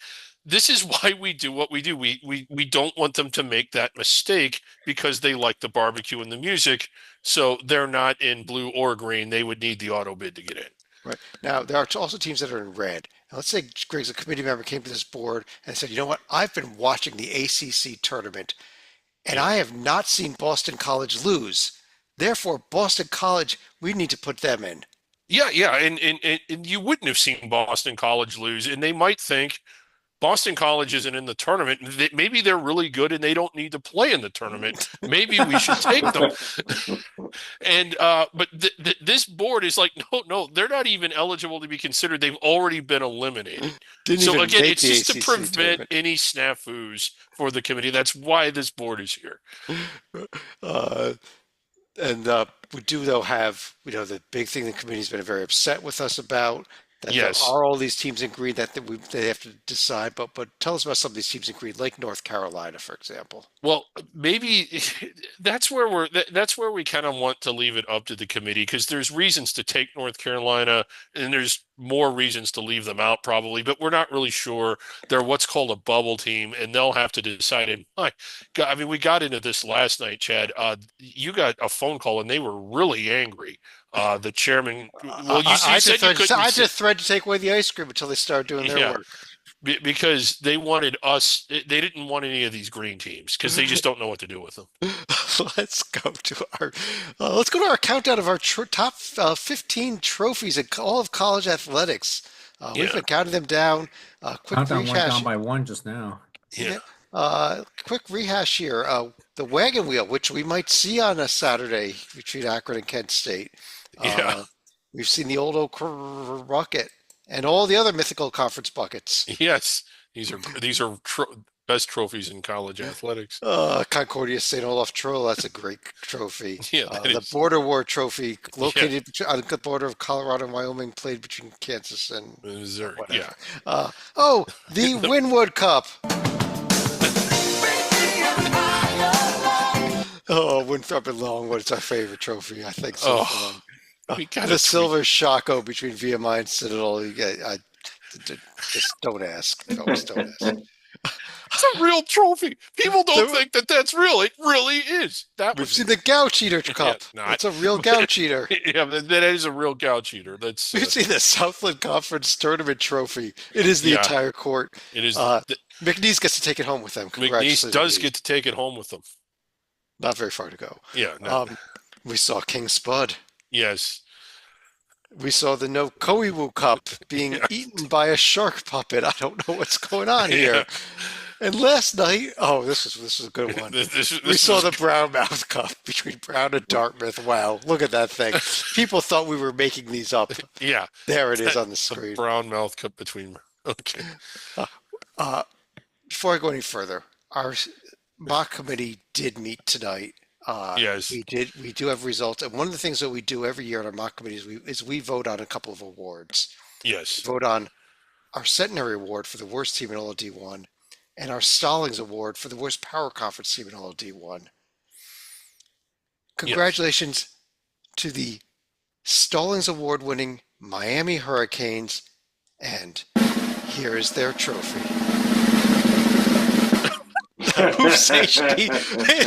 this is why we do what we do. We don't want them to make that mistake because they like the barbecue and the music. So they're not in blue or green. They would need the auto bid to get in. Right. Now, there are also teams that are in red. Now, let's say Greg's a committee member came to this board and said, you know what? I've been watching the ACC tournament and Yeah. I have not seen Boston College lose. Therefore, Boston College, we need to put them in. Yeah, yeah. And you wouldn't have seen Boston College lose. And they might think, Boston College isn't in the tournament. Maybe they're really good and they don't need to play in the tournament. Maybe we should take them. And but this board is like, no, they're not even eligible to be considered. They've already been eliminated. Didn't So even again, make it's the just to ACC prevent tournament. any snafus for the committee. That's why this board is here. Uh, and we do, though, have, the big thing the committee's been very upset with us about, that there Yes. are all these teams in green that they have to decide. But tell us about some of these teams in green, like North Carolina, for example. Well, maybe that's where that's where we kind of want to leave it up to the committee because there's reasons to take North Carolina and there's more reasons to leave them out probably, but we're not really sure. They're what's called a bubble team and they'll have to decide. And my God, I mean, we got into this last night, Chad. You got a phone call and they were really angry. The chairman, well, you said you couldn't. I just threatened to take away the ice cream until they started doing their Yeah. work. Because they wanted us, they didn't want any of these green teams because they just don't know what to do with them. Let's go to our countdown of our top 15 trophies in all of college athletics. We've Yeah. been counting them down. Quick Countdown went rehash. down by one just now. Yeah. Quick rehash here. The wagon wheel, which we might see on a Saturday between Akron and Kent State. Yeah. We've seen the old Oak Rocket and all the other mythical conference buckets. Yes. These are best trophies in college athletics. Concordia St. Olaf Troll, that's a great trophy. Yeah, that The is. Border War Trophy, located on the border of Colorado and Wyoming, played between Kansas and Missouri. whatever. Yeah. The Winwood Cup. Oh, Winthrop and Longwood, it's our favorite trophy, I think. So Oh, we got the Silver Shako between VMI and Citadel. Just don't ask, folks. Don't ask. It's a real trophy. People don't think that that's real. It really is. That We've was seen the Gouch Eater Cup. no, It's a real Gouch Eater. yeah, that is a real gouch eater. That's We've seen the Southland Conference Tournament trophy. It is the Yeah. entire court. it is. McNeese gets to take it home with them. McNeese Congratulations, does McNeese. get to take it home with them. Not very far to go. Yeah. No, We saw King Spud. yes. We saw the No Koiwu Cup being eaten by a shark puppet. I don't know what's going on here. And last night, this was a good one. We saw the Brown Mouth Cup between Brown and Dartmouth. Wow, look at that thing. People thought we were making these up. Yeah. There it is on the The screen. brown mouth cup between. Okay. Before I go any further, mock committee did meet tonight. Yes. We do have results, and one of the things that we do every year at our mock committee is we vote on a couple of awards. We Yes. vote on our Centenary Award for the worst team in all of D1, and our Stallings Award for the worst power conference team in all of D1. Yes. Congratulations to the Stallings Award winning Miami Hurricanes, and here is their trophy. Hoops HD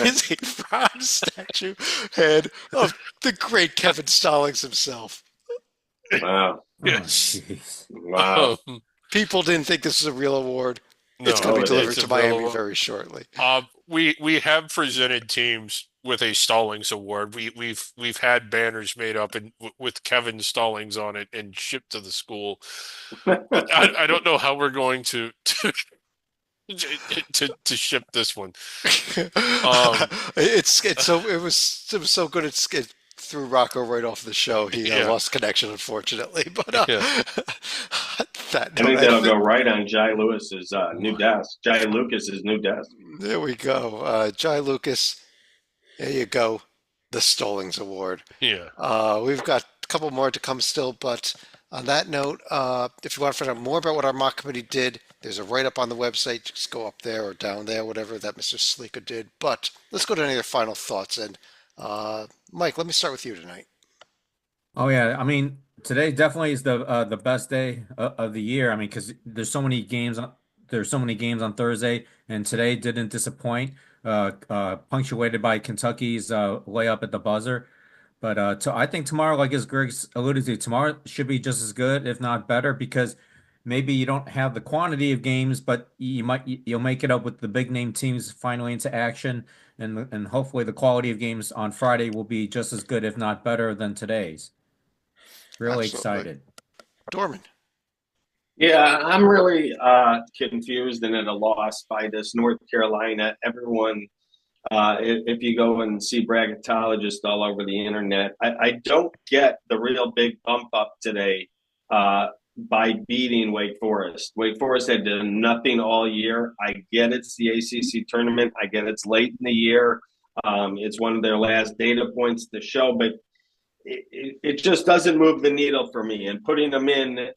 is a bronze statue head of the great Kevin Stallings himself. Wow. Yes. jeez. Wow. People didn't think this was a real award. It's No, going to be it delivered it's to Miami available. very shortly. We have presented teams with a Stallings Award. We've had banners made up and with Kevin Stallings on it and shipped to the school. I don't know how we're going to ship this one. It was so good. It threw Rocco right off the show. He Yeah. lost connection, unfortunately. But Yeah. that I think note, that'll go right on Jai Lewis's new desk. Jai Lucas's new desk. there we go. Jai Lucas, there you go. The Stallings Award. Yeah. We've got a couple more to come still, but on that note, if you want to find out more about what our mock committee did, there's a write-up on the website. Just go up there or down there, whatever that Mr. Sleeka did. But let's go to any other final thoughts. And Mike, let me start with you tonight. Oh yeah, I mean today definitely is the best day of the year. I mean, because there's so many games on Thursday, and today didn't disappoint. Punctuated by Kentucky's layup at the buzzer. But I think tomorrow, like as Greg's alluded to, tomorrow should be just as good, if not better, because maybe you don't have the quantity of games, but you'll make it up with the big name teams finally into action, and hopefully the quality of games on Friday will be just as good, if not better, than today's. Really Absolutely. excited. Dorman. Yeah, I'm really confused and at a loss by this North Carolina. Everyone, if you go and see bracketologists all over the internet, I don't get the real big bump up today by beating Wake Forest. Wake Forest had done nothing all year. I get it's the ACC tournament. I get it's late in the year. It's one of their last data points to show, but it just doesn't move the needle for me. And putting them in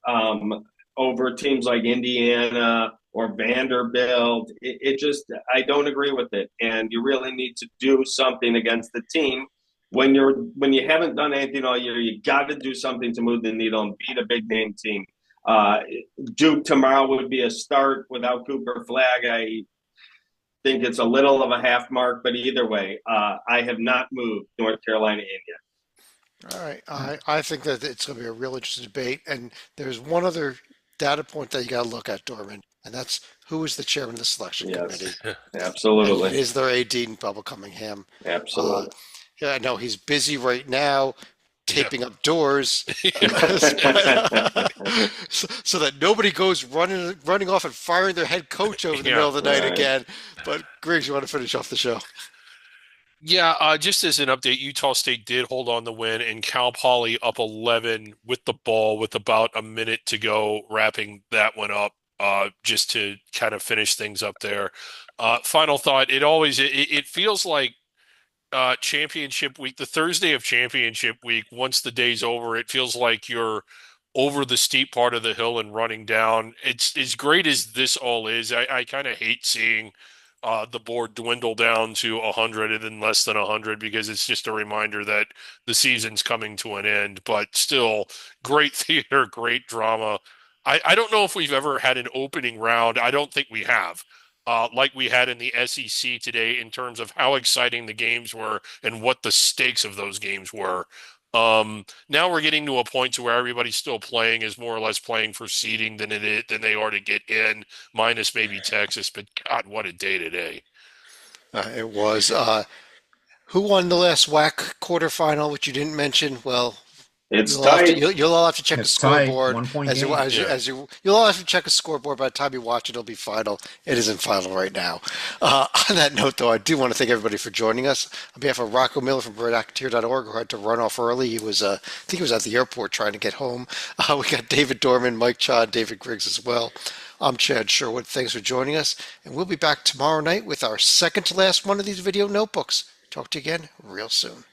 over teams like Indiana or Vanderbilt, it just, I don't agree with it. And you really need to do something against the team. When you haven't done anything all year, you got to do something to move the needle and beat a big name team. Duke tomorrow would be a start without Cooper Flag. I think it's a little of a half mark, but either way, I have not moved North Carolina in yet. All right. I think that it's going to be a real interesting debate. And there's one other data point that you got to look at, Dorman, and that's who is the chairman of the selection committee. Yes, And absolutely. is there AD in Bubba Cunningham? Absolutely. Yeah, I know he's busy right now taping up doors so that nobody goes running off and firing their head coach over the Yeah, middle of the night right. again. But Griggs, you want to finish off the show? Yeah, just as an update, Utah State did hold on the win, and Cal Poly up 11 with the ball with about a minute to go, wrapping that one up just to kind of finish things up there. Final thought, it feels like championship week, the Thursday of championship week, once the day's over, it feels like you're over the steep part of the hill and running down. It's as great as this all is. I kind of hate seeing the board dwindle down to 100 and then less than 100 because it's just a reminder that the season's coming to an end. But still, great theater, great drama. I don't know if we've ever had an opening round. I don't think we have. Like we had in the SEC today in terms of how exciting the games were and what the stakes of those games were. Now we're getting to a point to where everybody's still playing is more or less playing for seeding than they are to get in, minus maybe Texas. But God, what a day today! It was. Who won the last WAC quarterfinal, which you didn't mention? Well, It's You'll all have to, tight. you'll all have to check the It's tight, scoreboard 1 point as you game. as you Yeah. as you you'll all have to check a scoreboard by the time you watch it. It'll be final. It isn't final right now. On that note, though, I do want to thank everybody for joining us. On behalf of Rocco Miller from Racketeer.org, who had to run off early, he was I think he was at the airport trying to get home. We got David Dorman, Mike Chod, David Griggs as well. I'm Chad Sherwood. Thanks for joining us, and we'll be back tomorrow night with our second to last one of these video notebooks. Talk to you again real soon.